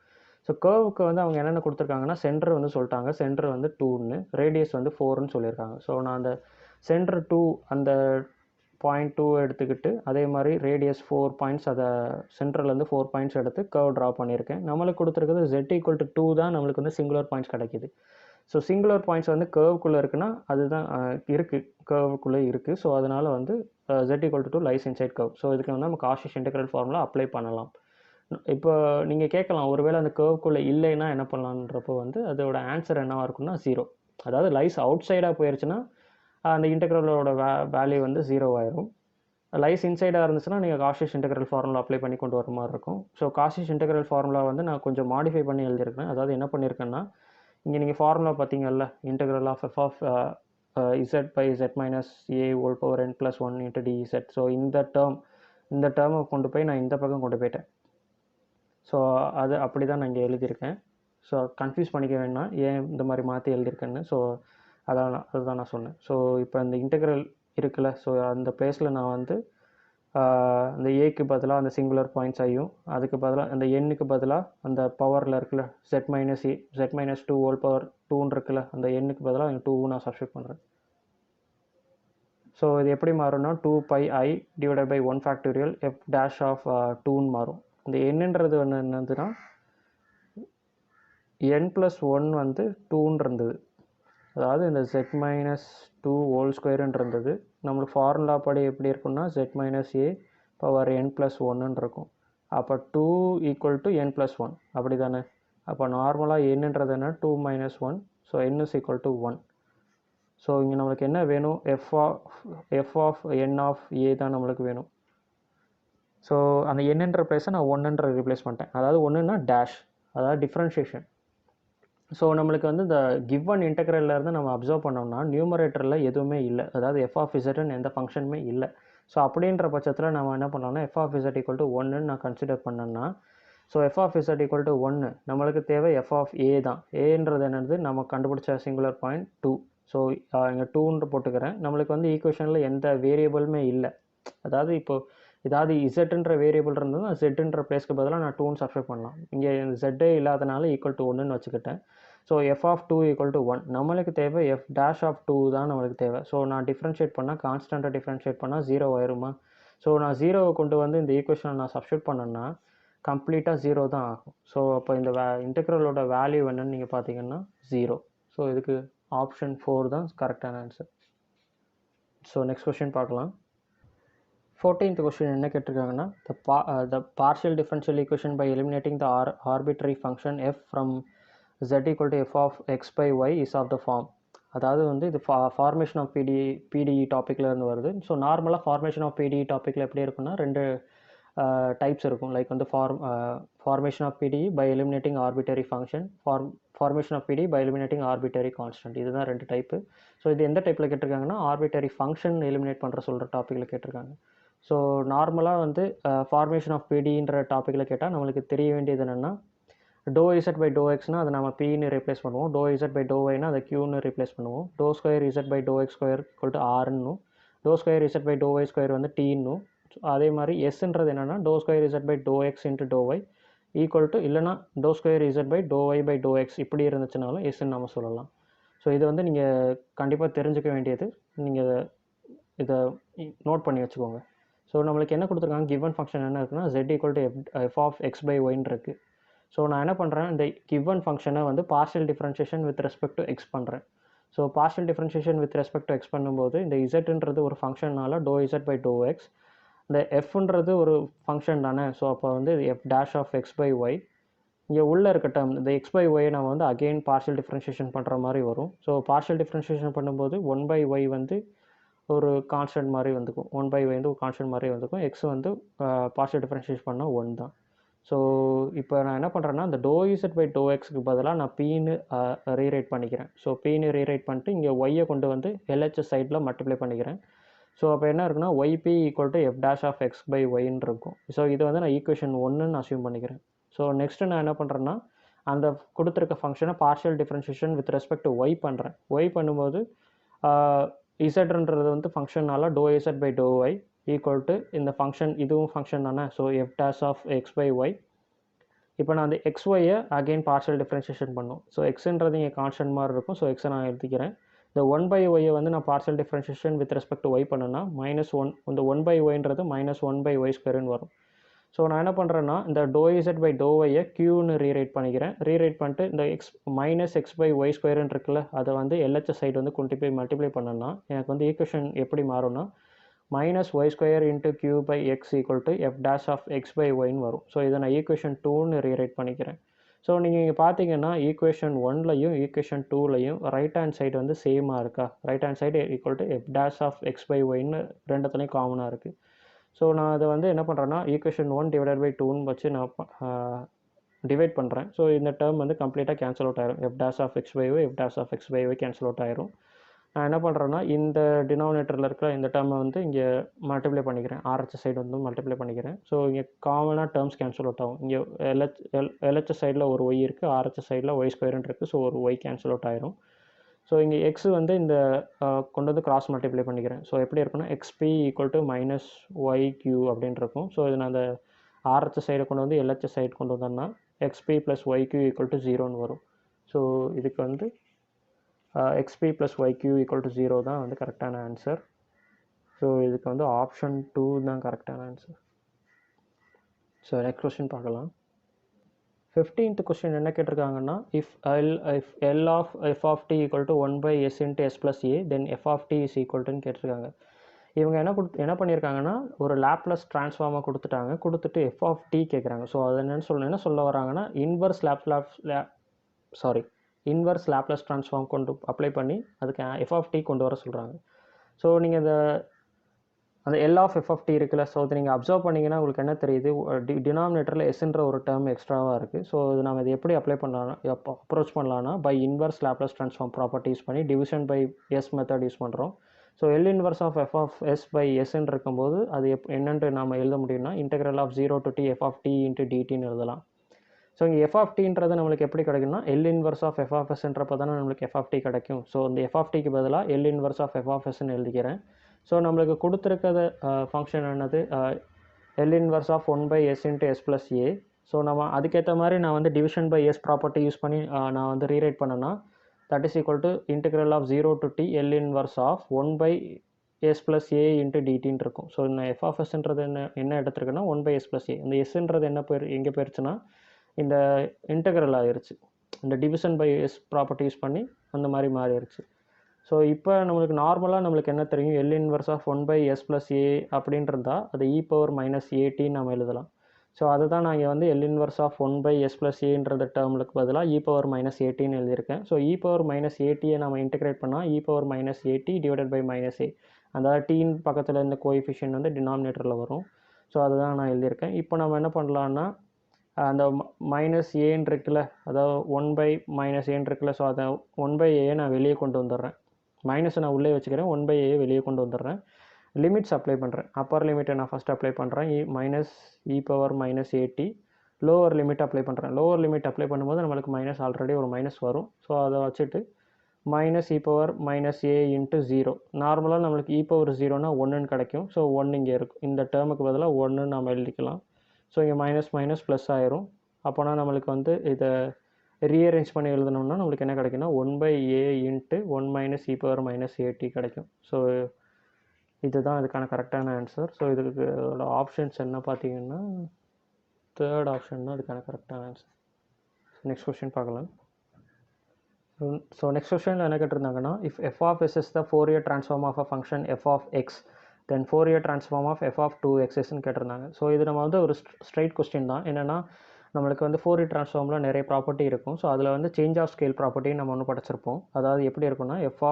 ஸோ கர்வுக்கு வந்து அவங்க என்னென்ன கொடுத்துருக்காங்கன்னா, சென்டர் வந்து சொல்லிட்டாங்க, சென்டர் வந்து 2ன்னு, ரேடியஸ் வந்து 4ன்னு சொல்லியிருக்காங்க. ஸோ நான் அந்த சென்டர் 2 அந்த பாயிண்ட் 2 எடுத்துக்கிட்டு அதே மாதிரி ரேடியஸ் 4 பாயிண்ட்ஸ், அதை சென்டர்லேருந்து 4 பாயிண்ட்ஸ் எடுத்து கர்வ் ட்ரா பண்ணியிருக்கேன். நம்மளுக்கு கொடுத்துருக்குது z = 2 தான் நம்மளுக்கு வந்து சிங்குலர் பாயிண்ட்ஸ் கிடைக்கிது. ஸோ சிங்குலர் பாயிண்ட்ஸ் வந்து கர்வுக்குள்ளே இருக்குன்னா அதுதான் இருக்குது, கர்வுக்குள்ளே இருக்குது. ஸோ அதனால் வந்து z = 2 lies inside curve. So இதுக்கு வந்து நம்ம காஷியஸ் இன்டெக்ரல் ஃபார்முலா அப்ளை பண்ணலாம். இப்போ நீங்கள் கேட்கலாம், ஒருவேளை அந்த கர்வுக்குள்ளே இல்லைன்னா என்ன பண்ணலான்றப்போ வந்து அதோட ஆன்சர் என்னவாக இருக்குன்னா 0. அதாவது லைஸ் அவுட் சைடாக போயிடுச்சுன்னா அந்த இன்டெக்ரலோட வேல்யூ வந்து 0 ஆயிரும். லைஸ் இன்சைடாக இருந்துச்சுன்னா நீங்கள் காஷியஸ் இன்டெக்ரல் ஃபார்முலா அப்ளை பண்ணி கொண்டு வர மாதிரி இருக்கும். ஸோ காஷியஸ் இன்டெக்ரல் ஃபார்முலா வந்து நான் கொஞ்சம் மாடிஃபை பண்ணி எழுதியிருக்கேன். அதாவது என்ன பண்ணியிருக்கேன்னா, இங்கே நீங்கள் ஃபார்முலா பார்த்தீங்கல்ல, integral of f of z by z minus a whole power n plus 1 into dz. So இந்த டேர்மை கொண்டு போய் நான் இந்த பக்கம் கொண்டு போயிட்டேன். ஸோ அது அப்படி தான் நான் இங்கே எழுதியிருக்கேன். ஸோ கன்ஃபியூஸ் பண்ணிக்க வேணாம் ஏன் இந்த மாதிரி மாற்றி எழுதியிருக்கேன்னு. ஸோ அதுதான் நான் சொன்னேன். ஸோ இப்போ இந்த இன்டெக்ரல் இருக்குல்ல, ஸோ அந்த பிளேஸில் நான் வந்து அந்த ஏக்கு பதிலாக அந்த சிங்குலர் பாயிண்ட்ஸ் ஐயும், அதுக்கு பதிலாக அந்த எண்ணுக்கு பதிலாக அந்த பவரில் இருக்குல்ல z minus 2 whole power 2ன்னு இருக்குல்ல, அந்த எண்ணுக்கு பதிலாக 2 நான் சப்ஸ்டியூட் பண்ணுறேன். ஸோ இது எப்படி மாறும்னா 2πi divided by 1 factorial f dash of 2ன்னு மாறும். இந்த என்னன்றது என்னதுன்னா n+1 வந்து 2ன்னு இருந்தது. அதாவது இந்த z minus 2 whole squareன்னு இருந்தது. நம்மளுக்கு ஃபார்முலா படி எப்படி இருக்குன்னா z minus a power n+1ன்னு இருக்கும். அப்போ 2 = n+1 அப்படி தானே. அப்போ நார்மலாக என்னன்றது என்ன 2 minus 1. So n = 1. ஸோ இங்கே நம்மளுக்கு என்ன வேணும், f of n of a தான் நம்மளுக்கு வேணும். ஸோ அந்த என்னன்ற பிளேஸை நான் 1ன்ற ரீப்ளேஸ் பண்ணிட்டேன். அதாவது 1ன்னா டேஷ், அதாவது டிஃப்ரென்ஷியேஷன். ஸோ நம்மளுக்கு வந்து இந்த கிவன் இன்டெக்ரல்லேருந்து நம்ம அப்சர்வ் பண்ணோம்னா நியூமரேட்டரில் எதுவுமே இல்லை, அதாவது f of zன்னு எந்த ஃபங்க்ஷனுமே இல்லை. ஸோ அப்படின்ற பட்சத்தில் நம்ம என்ன பண்ணலாம்னா f of z = 1ன்னு நான் கன்சிடர் பண்ணேன்னா, ஸோ f of z = 1 நம்மளுக்கு தேவை f of a தான். ஏன்றது என்னது நம்ம கண்டுபிடிச்ச சிங்குலர் பாயிண்ட் 2. ஸோ இங்கே 2ன்னு போட்டுக்கிறேன். நம்மளுக்கு வந்து ஈக்குவேஷனில் எந்த வேரியபிளுமே இல்லை. அதாவது இப்போது ஏதாவது இசட்ன்ற வேரியபிள் இருந்ததுன்னா ஜெட்டுன்ற பிளேஸ்க்கு பதிலாக நான் 2ன்னு சப்ஸ்டியூட் பண்ணலாம். இங்கே ஜெட்டே இல்லாதனால = 1ன்னு வச்சுக்கிட்டேன். So f of 2 = 1. நம்மளுக்கு தேவை f dash of 2 தான் நம்மளுக்கு தேவை. ஸோ நான் டிஃப்ரென்ஷியேட் பண்ணால், கான்ஸ்டண்ட்டாக டிஃப்ரென்ஷியேட் பண்ணால் 0 ஆயிருமா. ஸோ நான் 0வை கொண்டு வந்து இந்த ஈக்குவேஷனை நான் சப்ஸ்டியூட் பண்ணேன்னா கம்ப்ளீட்டாக 0 தான் ஆகும். ஸோ அப்போ இந்த இன்டெக்ரலோட வேல்யூ என்னன்னு நீங்கள் பார்த்தீங்கன்னா 0. ஸோ இதுக்கு ஆப்ஷன் 4 தான் கரெக்டான ஆன்சர். ஸோ நெக்ஸ்ட் கொஸ்டின் பார்க்கலாம். 14th கொஸ்டின் என்ன கேட்டிருக்காங்கன்னா, the partial differential equation by eliminating the arbitrary function f from z = f of x by y is of the form. அதாவது வந்து இது ஃபார்மேஷன் ஆஃப் பிடிஇ டாப்பிக்கில் இருந்து வருது. ஸோ நார்மலாக formation of PDE டாப்பிக்கில் எப்படி இருக்குன்னா 2 டைப்ஸ் இருக்கும். லைக் வந்து formation of PDE by eliminating arbitrary function, formation of PDE by eliminating arbitrary constant. இதுதான் 2 டைப்பு. ஸோ இது எந்த டைப்பில் கேட்டிருக்காங்கன்னா ஆர்பிட்டரி ஃபங்க்ஷன் எலிமினேட் பண்ணுற சொல்கிற டாப்பிக்கில் கேட்டிருக்காங்க. ஸோ நார்மலாக வந்து ஃபார்மேஷன் ஆஃப் பிடின்ற டாப்பிக்கில் கேட்டால் நம்மளுக்கு தெரிய வேண்டியது என்னென்னா, ∂z by ∂xனா அதை நம்ம pன்னு ரீப்ளேஸ் பண்ணுவோம், ∂z by ∂yனா அதை qன்னு ரீப்ளேஸ் பண்ணுவோம், ∂2z by ∂x2 = rன்னும், ∂2z by ∂y2 வந்து tன்னும். அதே மாதிரி sன்றது என்னென்னா ∂2z by ∂x into ∂y இல்லைனா ∂2z by ∂y by ∂x இப்படி இருந்துச்சுனாலும் sன்னு நம்ம சொல்லலாம். ஸோ இது வந்து நீங்கள் கண்டிப்பாக தெரிஞ்சுக்க வேண்டியது, நீங்கள் இதை நோட் பண்ணி வச்சுக்கோங்க. ஸோ நம்மளுக்கு என்ன கொடுத்துருக்காங்க, கிவன் ஃபங்க்ஷன் என்ன இருக்குன்னா z = f of x by yன்னு இருக்குது. ஸோ நான் என்ன பண்ணுறேன், இந்த கிவன் ஃபங்க்ஷனை வந்து partial differentiation with respect to x பண்ணுறேன். So partial differentiation with respect to x பண்ணும்போது இந்த இசட்ன்றது ஒரு ஃபங்க்ஷன்னால ∂z by ∂x, இந்த எஃப்ன்றது ஒரு ஃபங்க்ஷன் தானே. ஸோ அப்போ வந்து f dash of x by y, இங்கே உள்ளே இருக்க டேர்ம் இந்த x by y நம்ம வந்து அகெயின் பார்ஷியல் டிஃப்ரென்ஷியேஷன் பண்ணுற மாதிரி வரும். ஸோ பார்ஷியல் டிஃப்ரென்ஷியேஷன் பண்ணும்போது 1 by y வந்து ஒரு கான்ஸ்டன்ட் மாதிரி வந்துக்கும், 1 by y வந்து ஒரு கான்ஸ்டன்ட் மாதிரி வந்துக்கும், எக்ஸ் வந்து பார்ஷியல் டிஃப்ரென்ஷியேட் பண்ணால் 1 தான். ஸோ இப்போ நான் என்ன பண்ணுறேன்னா இந்த ∂z by ∂xக்கு பதிலாக நான் pன்னு ரீரைட் பண்ணிக்கிறேன். ஸோ pன்னு ரீரைட் பண்ணிட்டு இங்கே ஒய்யை கொண்டு வந்து LHS சைடில் மல்டிப்ளை பண்ணிக்கிறேன். ஸோ அப்போ என்ன இருக்குன்னா yp = f dash of x by yன்னு இருக்கும். ஸோ இது வந்து நான் ஈக்குவேஷன் 1ன்னு அசியூம் பண்ணிக்கிறேன். ஸோ நெக்ஸ்ட்டு நான் என்ன பண்ணுறேன்னா அந்த கொடுத்துருக்க ஃபங்க்ஷனை partial differentiation with respect to y பண்ணுறேன். ஒய் பண்ணும்போது இசட்ன்றது வந்து ஃபங்க்ஷனால doe z by to y equal to இந்த ஃபங்க்ஷன் இதுவும் ஃபங்க்ஷன் தானே. So f dash of x by y. இப்போ நான் அந்த எக்ஸ்ஒய்யை அகெயின் பார்ஷியல் டிஃப்ரென்ஷியேஷன் பண்ணும். ஸோ எக்ஸுன்றது இங்கே கான்ஸ்டன்ட் மாதிரி இருக்கும். ஸோ எக்ஸை நான் எழுதிக்கிறேன். இந்த 1/y வந்து நான் partial differentiation with respect to y பண்ணேன்னா -1 இந்த 1/yன்றது -1/y² வரும். ஸோ நான் என்ன பண்ணுறேன்னா இந்த டோ இசட் பை டோ ஒய்யை க்யூன்னு ரீரைட் பண்ணிக்கிறேன். ரீரைட் பண்ணிட்டு இந்த -x/y² இருக்குல்ல அதை வந்து LHS சைடு வந்து கொண்டு போய் மல்டிப்ளை பண்ணேன்னா எனக்கு வந்து ஈக்குவேஷன் எப்படி மாறும்னா -y² × q/x = f dash of x/yன்னு வரும். ஸோ இதை நான் ஈக்குவேஷன் 2ன்னு ரீரைட் பண்ணிக்கிறேன். ஸோ நீங்கள் இங்கே பார்த்தீங்கன்னா ஈக்குவேஷன் 1லையும் ஈக்குவேஷன் 2லையும் ரைட் ஹேண்ட் சைடு வந்து சேமாக இருக்கா. Right hand side = f dash of x/yன்னு ரெண்டுத்துலேயும் காமனாக இருக்குது. ஸோ நான் அதை வந்து என்ன பண்ணுறேன்னா ஈக்குவேஷன் 1 / 2ன்னு வச்சு நான் டிவைட் பண்ணுறேன். ஸோ இந்த டேர்ம் வந்து கம்ப்ளீட்டாக கேன்சல் அவுட் ஆயிரும். f dash of x/y f dash of x/y cancel out ஆயிரும். நான் என்ன பண்ணுறேன்னா இந்த டினாமினேட்டரில் இருக்கிற இந்த டேர்மை வந்து இங்கே மல்டிப்ளை பண்ணிக்கிறேன். RHS சைடு வந்து மல்டிப்ளை பண்ணிக்கிறேன். ஸோ இங்கே காமனாக டேர்ம்ஸ் கேன்சல் அவுட் ஆகும். இங்கே LHS சைடில் ஒரு ஒய் இருக்குது, RHS சைடில் y² இருக்குது. ஸோ ஒரு ஒய் கேன்சல் அவுட் ஆயிரும். ஸோ இங்கே எக்ஸ் வந்து இந்த கொண்டு வந்து கிராஸ் மல்டிப்ளை பண்ணிக்கிறேன். ஸோ எப்படி இருக்குன்னா xp = -yq அப்படின்னு இருக்கும். ஸோ இது நான் அந்த RHS சைடை கொண்டு வந்து LHS சைடு கொண்டு வந்தோம்னா xp + yq = 0ன்னு வரும். ஸோ இதுக்கு வந்து xp + yq = 0 தான் வந்து கரெக்டான ஆன்சர். ஸோ இதுக்கு வந்து ஆப்ஷன் 2 தான் கரெக்டான ஆன்சர். ஸோ நெக்ஸ்ட் கொஸ்டின் பார்க்கலாம். 15th கொஸ்டின் என்ன கேட்டிருக்காங்கன்னா if L of f of t = 1/s × s + a then f of t is equal to கேட்டிருக்காங்க. இவங்க என்ன பண்ணியிருக்காங்கன்னா ஒரு லேப்லஸ் ட்ரான்ஸ்ஃபார்மை கொடுத்துட்டு எஃப் ஆஃப் டி கேட்குறாங்க. ஸோ அது என்ன சொல்ல வராங்கன்னா இன்வர்ஸ் லேப்லஸ் ட்ரான்ஸ்ஃபார்ம் கொண்டு அப்ளை பண்ணி அதுக்கு எஃப் ஆஃப் டி கொண்டு வர சொல்கிறாங்க. ஸோ நீங்கள் அந்த L of f of t இருக்குல்ல. ஸோ அதை நீங்கள் அப்சர்வ் பண்ணிங்கன்னா உங்களுக்கு என்ன தெரியுது, டினாமினேட்டரில் எஸ்ன்ற ஒரு டேர்ம் எக்ஸ்ட்ராவாக இருக்குது. ஸோ இது நம்ம இதை எப்படி அப்ரோச் பண்ணலான்னா by inverse Laplace transform property use பண்ணி division by s method use பண்ணுறோம். So L inverse of f of s by sன்னு இருக்கும்போது அது என்னென்று நம்ம எழுத முடியும்னா integral of 0 to t f of t into dtன்னு எழுதலாம். ஸோ இங்கே f of tன்றது நம்மளுக்கு எப்படி கிடைக்கும்னா L inverse of f of sன்றப்போ தானே நம்மளுக்கு f of t கிடைக்கும். ஸோ இந்த f of tக்கு பதிலாக L inverse of f of sன்னு எழுதிக்கிறேன். ஸோ நம்மளுக்கு கொடுத்துருக்கிறது ஃபங்க்ஷன் என்னது L inverse of 1/s × s + a. So நம்ம அதுக்கேற்ற மாதிரி நான் வந்து division by s property use பண்ணி நான் வந்து ரீரைட் பண்ணேன்னா that is equal to integral of 0 to t L inverse of 1/s + a into dt இருக்கும். ஸோ இந்த f of sன்றது என்ன எடுத்துருக்குன்னா 1/s + a. இந்த sன்றது எங்கே போயிருச்சுன்னா இந்த இன்டெக்ரல் ஆகிருச்சு. இந்த division by s property use பண்ணி அந்த மாதிரி மாறிடுச்சு. ஸோ இப்போ நம்மளுக்கு நம்மளுக்கு என்ன தெரியும், L inverse of 1/s + a அப்படின்றதா அது e⁻−at நம்ம எழுதலாம். ஸோ அதுதான் நான் இங்கே வந்து L இன்வர்ஸ் ஆஃப் 1/s + aன்ற டேர்முக்கு பதிலாக e⁻−atன்னு எழுதியிருக்கேன். ஸோ e⁻−atயை நம்ம இன்டெகிரேட் பண்ணால் e⁻−at / -a. அதாவது டீன் பக்கத்தில் இந்த கோஎஃபிஷியன்ட் வந்து டினாமினேட்டரில் வரும். ஸோ அதுதான் நான் எழுதியிருக்கேன். இப்போ நம்ம என்ன பண்ணலான்னா அந்த -aன்னு இருக்குல்ல, அதாவது 1/−aன்னு இருக்குல்ல. ஸோ அதை 1/a நான் வெளியே கொண்டு வந்துடுறேன். மைனஸை நான் உள்ளே வச்சுக்கிறேன், 1/a வெளியே கொண்டு வந்துடுறேன். லிமிட்ஸ் அப்ளை பண்ணுறேன். அப்பர் லிமிட்டை நான் ஃபஸ்ட் அப்ளை பண்ணுறேன், -e⁻−at. லோவர் லிமிட் அப்ளை பண்ணுறேன். லோவர் லிமிட் அப்ளை பண்ணும்போது நம்மளுக்கு ஆல்ரெடி ஒரு மைனஸ் வரும். ஸோ அதை வச்சுட்டு -e⁻−a × 0. நார்மலாக நம்மளுக்கு e⁻0னா 1ன்னு கிடைக்கும். ஸோ 1 இங்கே இருக்கும். இந்த டேர்முக்கு பதிலாக 1ன்னு நம்ம எழுதிக்கலாம். ஸோ இங்கே மைனஸ் ப்ளஸ் ஆயிரும். அப்போனா நம்மளுக்கு வந்து இதை ரீஅரேஞ்ச் பண்ணி எழுதணும்னா நம்மளுக்கு என்ன கிடைக்குன்னா 1/a × 1 - e⁻−at கிடைக்கும். ஸோ இதுதான் இதுக்கான கரெக்டான ஆன்சர். ஸோ இதுக்கு ஆப்ஷன்ஸ் என்ன பார்த்தீங்கன்னா தேர்ட் ஆப்ஷன் தான் இதுக்கான கரெக்டான ஆன்சர். நெக்ஸ்ட் கொஸ்டின் பார்க்கலாம். ஸோ நெக்ஸ்ட் கொஸ்டினில் என்ன கேட்டிருந்தாங்கன்னா if f of s is the Fourier transform of a function f of x then Fourier transform of f of 2xsன்னு கேட்டிருந்தாங்க. ஸோ இது நம்ம வந்து ஒரு ஸ்ட்ரைட் கொஸ்டின் தான். என்னென்னா நம்மளுக்கு வந்து Fourier transformல நிறைய ப்ராப்பர்ட்டி இருக்கும். ஸோ அதில் வந்து சேஞ்ச் ஆஃப் ஸ்கேல் ப்ராப்பர்ட்டி நம்ம ஒன்று படிச்சிருப்போம். அதாவது எப்படி இருக்குன்னா f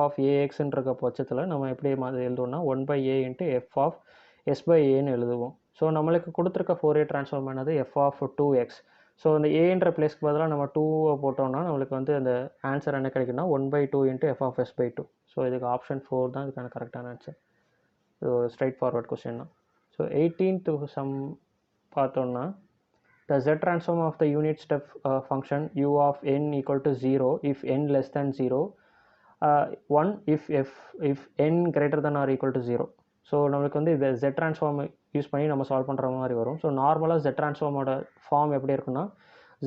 of axன்ற பட்சத்தில் நம்ம எப்படி எழுதுவோம்னா 1/a × f of s/aன்னு எழுதுவோம். ஸோ நம்மளுக்கு கொடுத்துருக்க Fourier transform என்னது f of 2x. ஸோ இந்த ஏன்ற பிளேஸ்க்கு பதிலாக நம்ம 2 போட்டோம்னா நம்மளுக்கு வந்து அந்த ஆன்சர் என்ன கிடைக்குன்னா 1/2 × f of s/2. ஸோ இதுக்கு ஆப்ஷன் 4 தான் இதுக்கான கரெக்டான answer. So straight forward question தான். ஸோ 18th சம் பார்த்தோம்னா the z transform of the unit step function u of n equal to 0 if n less than 0, 1 if n greater than or equal to 0. So நம்மளுக்கு வந்து இந்த z transform use பண்ணி நம்ம solve பண்ணுற மாதிரி வரும். So நார்மலாக z transformோட ஃபார்ம் எப்படி இருக்குன்னா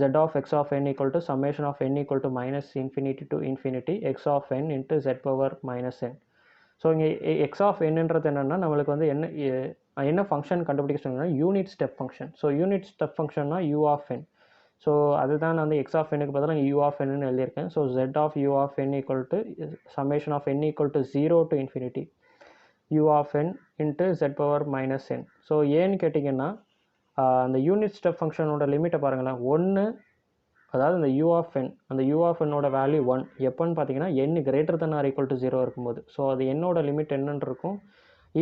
z of x of n equal to summation of n equal to minus infinity to infinity x of n into z power minus n. So இங்கே X of என்னன்றது என்னென்னா நம்மளுக்கு வந்து என்ன ஃபங்க்ஷன் கண்டுபிடிக்க சொன்னீங்கன்னா unit step function. So unit step ஃபங்க்ஷன்னா you of N. So அதுதான் நான் வந்து எக்ஸ் ஆஃப் என்னுக்கு பதிலாக யூ ஆஃப் என்னன்னு எழுதியிருக்கேன். So z of u of n equal to summation of n equal to 0 to infinity u of n into z power minus n. So ஏன்னு கேட்டிங்கன்னா அந்த unit step ஃபங்க்ஷனோட லிமிட்டை பாருங்களேன், 1, அதாவது இந்த யூ ஆஃப் என், அந்த யூ ஆஃப் என்னோட வேல்யூ 1 எப்போன்னு பார்த்தீங்கன்னா n greater than or equal to 0 இருக்கும்போது. ஸோ அது என்னோட லிமிட் என்னன்னு இருக்கும்,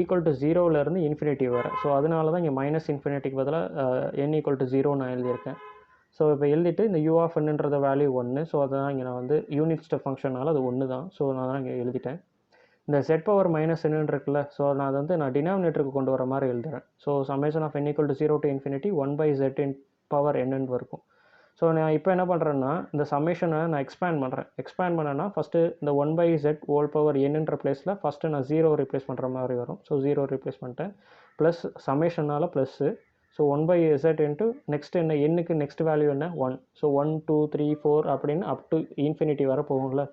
ஈக்குவல் டு 0லேருந்து இன்ஃபினிட்டி வர. ஸோ அதனால தான் இங்கே மைனஸ் இன்ஃபினிட்டிக்கு பதிலாக n ஈக்குவல் டு 0 நான் எழுதியிருக்கேன். ஸோ இப்போ எழுதிட்டு இந்த யூ ஆஃப் என்னன்றத வேல்யூ 1, ஸோ அதான் இங்கே நான் வந்து யூனிட் ஸ்டெப் ஃபங்க்ஷனால் அது 1 தான். ஸோ நான் தான் இங்கே எழுதிட்டேன். இந்த z பவர் மைனஸ் என்னன்னு இருக்குல்ல, ஸோ நான் அதை வந்து நான் டினாமினேட்டருக்கு கொண்டு வர மாதிரி எழுதுறேன். So summation of n equal to 0 to infinity 1/z இன் பவர் என்னன்னு இருக்கும். ஸோ நான் இப்போ என்ன பண்ணுறேன்னா இந்த சம்மேஷனை நான் எக்ஸ்பேண்ட் பண்ணுறேன். எக்ஸ்பேண்ட் பண்ணேன்னா ஃபஸ்ட்டு இந்த 1/z ஹோல் பவர் என்னன்ற பிளேஸில் ஃபஸ்ட்டு நான் 0 ரீப்ளேஸ் பண்ணுற மாதிரி வரும். ஸோ 0 ரீப்ளேஸ் பண்ணிட்டேன். ப்ளஸ் சம்மேஷனால் plus. So 1/z into next என்ன என்னுக்கு நெக்ஸ்ட் வேல்யூ என்ன 1. ஸோ 1 2 3 4 அப்படின்னு அப் டு இன்ஃபினிட்டி வர போகும்ல.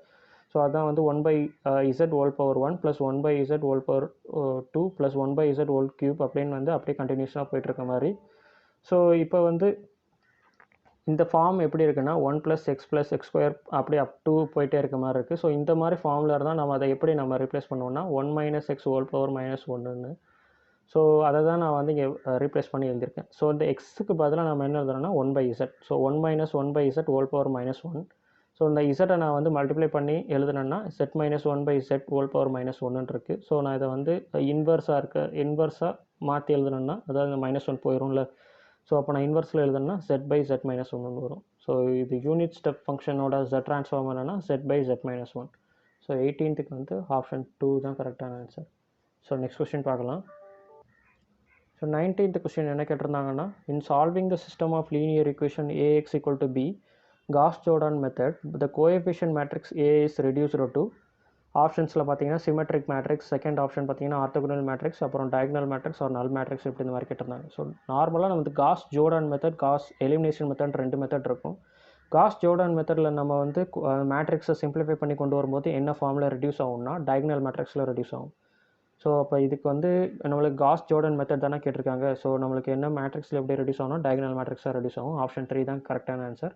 ஸோ அதான் வந்து 1/z whole power 1 plus 1/z whole power 2 plus 1/z whole cube அப்படின்னு வந்து அப்படியே கண்டினியூஸாக போயிட்டுருக்க மாதிரி. ஸோ இப்போ வந்து இந்த ஃபார்ம் எப்படி இருக்குன்னா 1 + x + x² அப்படி அப் டு போயிட்டே இருக்க மாதிரி இருக்குது. ஸோ இந்த மாதிரி ஃபார்மில் இருந்தால் நம்ம அதை எப்படி நம்ம ரீப்ளேஸ் பண்ணுவோம்னா 1 - x ஹோல் பவர் -1ன்னு. ஸோ அதை தான் நான் வந்து இங்கே ரீப்ளேஸ் பண்ணி எழுதியிருக்கேன். ஸோ இந்த எக்ஸுக்கு பதிலாக நம்ம என்ன எழுதுறோம்னா 1/z. So 1 - 1/z whole power -1. So இந்த இசட்டை நான் வந்து மல்டிப்ளை பண்ணி எழுதுனேன்னா z - 1/z ஹோல் பவர் -1ன்னு இருக்குது. ஸோ நான் இதை வந்து இன்வர்ஸாக மாற்றி எழுதுனேன்னா அதாவது -1 போயிடும்ல. ஸோ அப்போ நான் இன்வர்ஸில் எழுதுனா z/z - 1 வரும். ஸோ இது யூனிட் ஸ்டெப் ஃபங்க்ஷனோட z ட்ரான்ஸ்ஃபார்ம் என்னன்னா z/z - 1. ஸோ 18க்கு வந்து ஆப்ஷன் 2 தான் கரெக்டான ஆன்சர். ஸோ நெக்ஸ்ட் கொஸ்டின் பார்க்கலாம். ஸோ 19th கொஸ்டின் என்ன கேட்டிருந்தாங்கன்னா in solving the system of linear equation ax = b Gauss Jordan method the coefficient matrix a is reduced to ஆப்ஷன்ஸில் பார்த்தீங்கன்னா symmetric matrix, second option பார்த்தீங்கன்னா orthogonal matrix, அப்புறம் diagonal matrix ஒரு null matrix இப்படி இந்த மாதிரி கேட்டிருந்தாங்க. ஸோ நார்மலாக நம்ம வந்து cos-Jordan method, Gauss elimination method 2 method இருக்கும். காஸ்-ஜோர்டான் மெத்தடில் நம்ம வந்து மேட்ரிக்ஸை சிம்பிளிஃபை பண்ணி கொண்டு வரும்போது என்ன ஃபார்மில் ரெடியூஸ் ஆகும்னா டயகனல் மேட்ரிக்ஸில் ரெடியூஸ் ஆகும். ஸோ அப்போ இதுக்கு வந்து நம்மளுக்கு காஸ்-ஜோர்டான் மெத்தட் தானே கேட்டிருக்காங்க. ஸோ நம்மளுக்கு என்ன மேட்ரிக்ஸில் எப்படி ரெடியூஸ் ஆகும்னா டயகனல் மேட்ரிக்ஸாக ரெடியூஸ் ஆகும். ஆப்ஷன் 3 தான் கரெக்டான ஆன்சர்.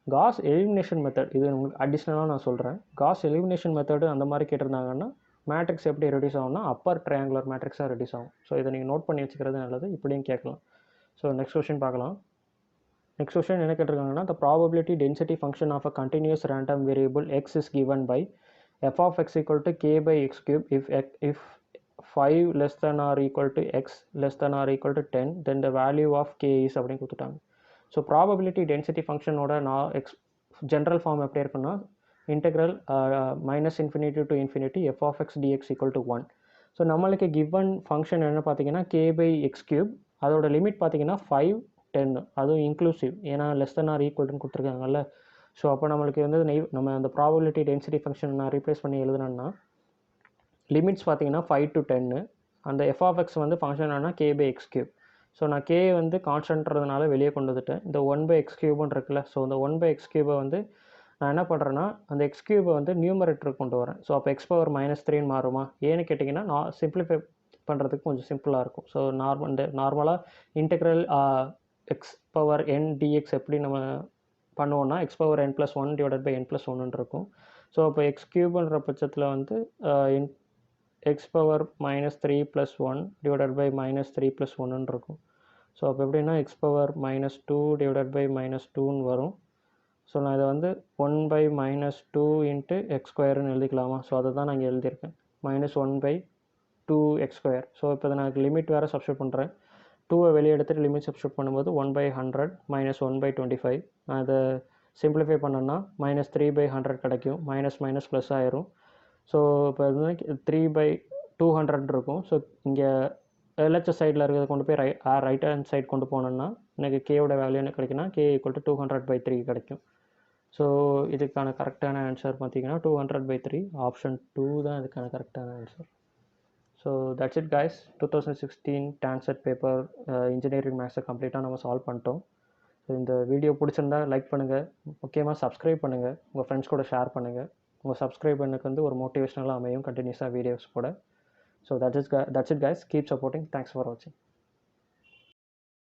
காஸ் எலிமினேஷன் மெத்தட் இது உங்களுக்கு அடிஷ்னலாக நான் சொல்கிறேன். காஸ் எலிமினேஷன் மெத்தடு அந்த மாதிரி கேட்டிருந்தாங்கன்னா மேட்ரிக்ஸ் எப்படி ரெடியூஸ் ஆகும்னா அப்பர் ட்ரையாங்குலர் மேட்ரிக்ஸாக ரெடியூஸ் ஆகும். ஸோ இதை நீங்கள் நோட் பண்ணி வச்சுக்கிறது நல்லது. இப்படியும் கேட்கலாம். ஸோ நெக்ஸ்ட் கொஸ்டின் பார்க்கலாம். நெக்ஸ்ட் கொஸ்டின் என்ன கேட்டிருக்காங்கன்னா the probability density function of a continuous random variable x is given by f of x equal to k/x³ if 5 less than or equal to x less than or equal to 10 then the value of k is அப்படின்னு கொடுத்துட்டாங்க. So probability density ஃபங்க்ஷனோட general form எப்படி இருக்குன்னா integral -∞ to ∞ f of x dx equal to 1. So நம்மளுக்கு given function என்ன பார்த்தீங்கன்னா k/x³, அதோட limit பார்த்தீங்கன்னா 5 10, அதுவும் இன்க்ளூசிவ், ஏன்னா லெஸ் தென் ஆர் ஈக்குவல்னு கொடுத்துருக்காங்கல்ல. ஸோ அப்போ நம்மளுக்கு வந்து நம்ம அந்த ப்ராபபிலிட்டி டென்சிட்டி ஃபங்க்ஷன் நான் ரீப்ளேஸ் பண்ணி எழுதுனேன்னா லிமிட்ஸ் பார்த்தீங்கன்னா 5 to 10. அந்த f of x வந்து ஃபங்க்ஷன் ஆனால் k/x³. ஸோ நான் k வந்து கான்ஸ்டன்ட்றதுனால வெளியே கொண்டு வந்துட்டேன். இந்த 1/x³ இருக்குல்ல, ஸோ இந்த 1/x³ வந்து நான் என்ன பண்ணுறேன்னா அந்த x³ வந்து நியூமரேட்டருக்கு கொண்டு வரேன். ஸோ அப்போ x⁻−3 மாறுமா? ஏன்னு கேட்டிங்கன்னா நான் சிம்பிளிஃபை பண்ணுறதுக்கு கொஞ்சம் சிம்பிளாக இருக்கும். ஸோ நார்மலாக இன்டெக்ரல் x⁻n dx எப்படி நம்ம பண்ணுவோன்னா x⁻n+1 / n+1 இருக்கும். ஸோ அப்போ x³ பட்சத்தில் வந்து x⁻−3 + 1 / -3 + 1 இருக்கும். ஸோ அப்போ எப்படின்னா x⁻−2 / -2 வரும். ஸோ நான் இதை வந்து 1/-2 × x² எழுதிக்கலாமா? ஸோ அதை தான் நான் இங்கே எழுதியிருக்கேன், -1/2 x². ஸோ இப்போ இதை நான் லிமிட் வேறு சப்ஸ்டியூட் பண்ணுறேன். 2 வெளியே எடுத்துகிட்டு லிமிட் சப்ஸ்டியூட் பண்ணும்போது 1/100 -1/25. நான் இதை சிம்பிளிஃபை பண்ணேன்னா -3/100 கிடைக்கும். மைனஸ் ப்ளஸ் ஆயிரும். ஸோ இப்போ இது 3/200 இருக்கும். ஸோ இங்கே LHS சைடில் இருக்கிறத கொண்டு போய் ரைட் ஹேண்ட் சைட் கொண்டு போனோன்னா எனக்கு கேவோட வேல்யூ என்ன கிடைக்குன்னா கே ஈக்குவல் டு 200/3 கிடைக்கும். ஸோ இதுக்கான கரெக்டான ஆன்சர் பார்த்தீங்கன்னா 200/3. ஆப்ஷன் 2 தான் இதுக்கான கரெக்டான answer. So that's it guys. 2016 TANCET paper engineering மேக்ஸை கம்ப்ளீட்டாக நம்ம சால்வ் பண்ணிட்டோம். ஸோ இந்த வீடியோ பிடிச்சிருந்தா லைக் பண்ணுங்கள், முக்கியமாக சப்ஸ்கிரைப் பண்ணுங்கள், உங்கள் ஃப்ரெண்ட்ஸ் கூட ஷேர் பண்ணுங்கள். உங்கள் சப்ஸ்கிரைப் எனக்கு வந்து ஒரு மோட்டிவேஷனலாக அமையும் கண்டினியூஸாக வீடியோஸ் போட. So that's it guys. Keep supporting. Thanks for வாட்சிங்.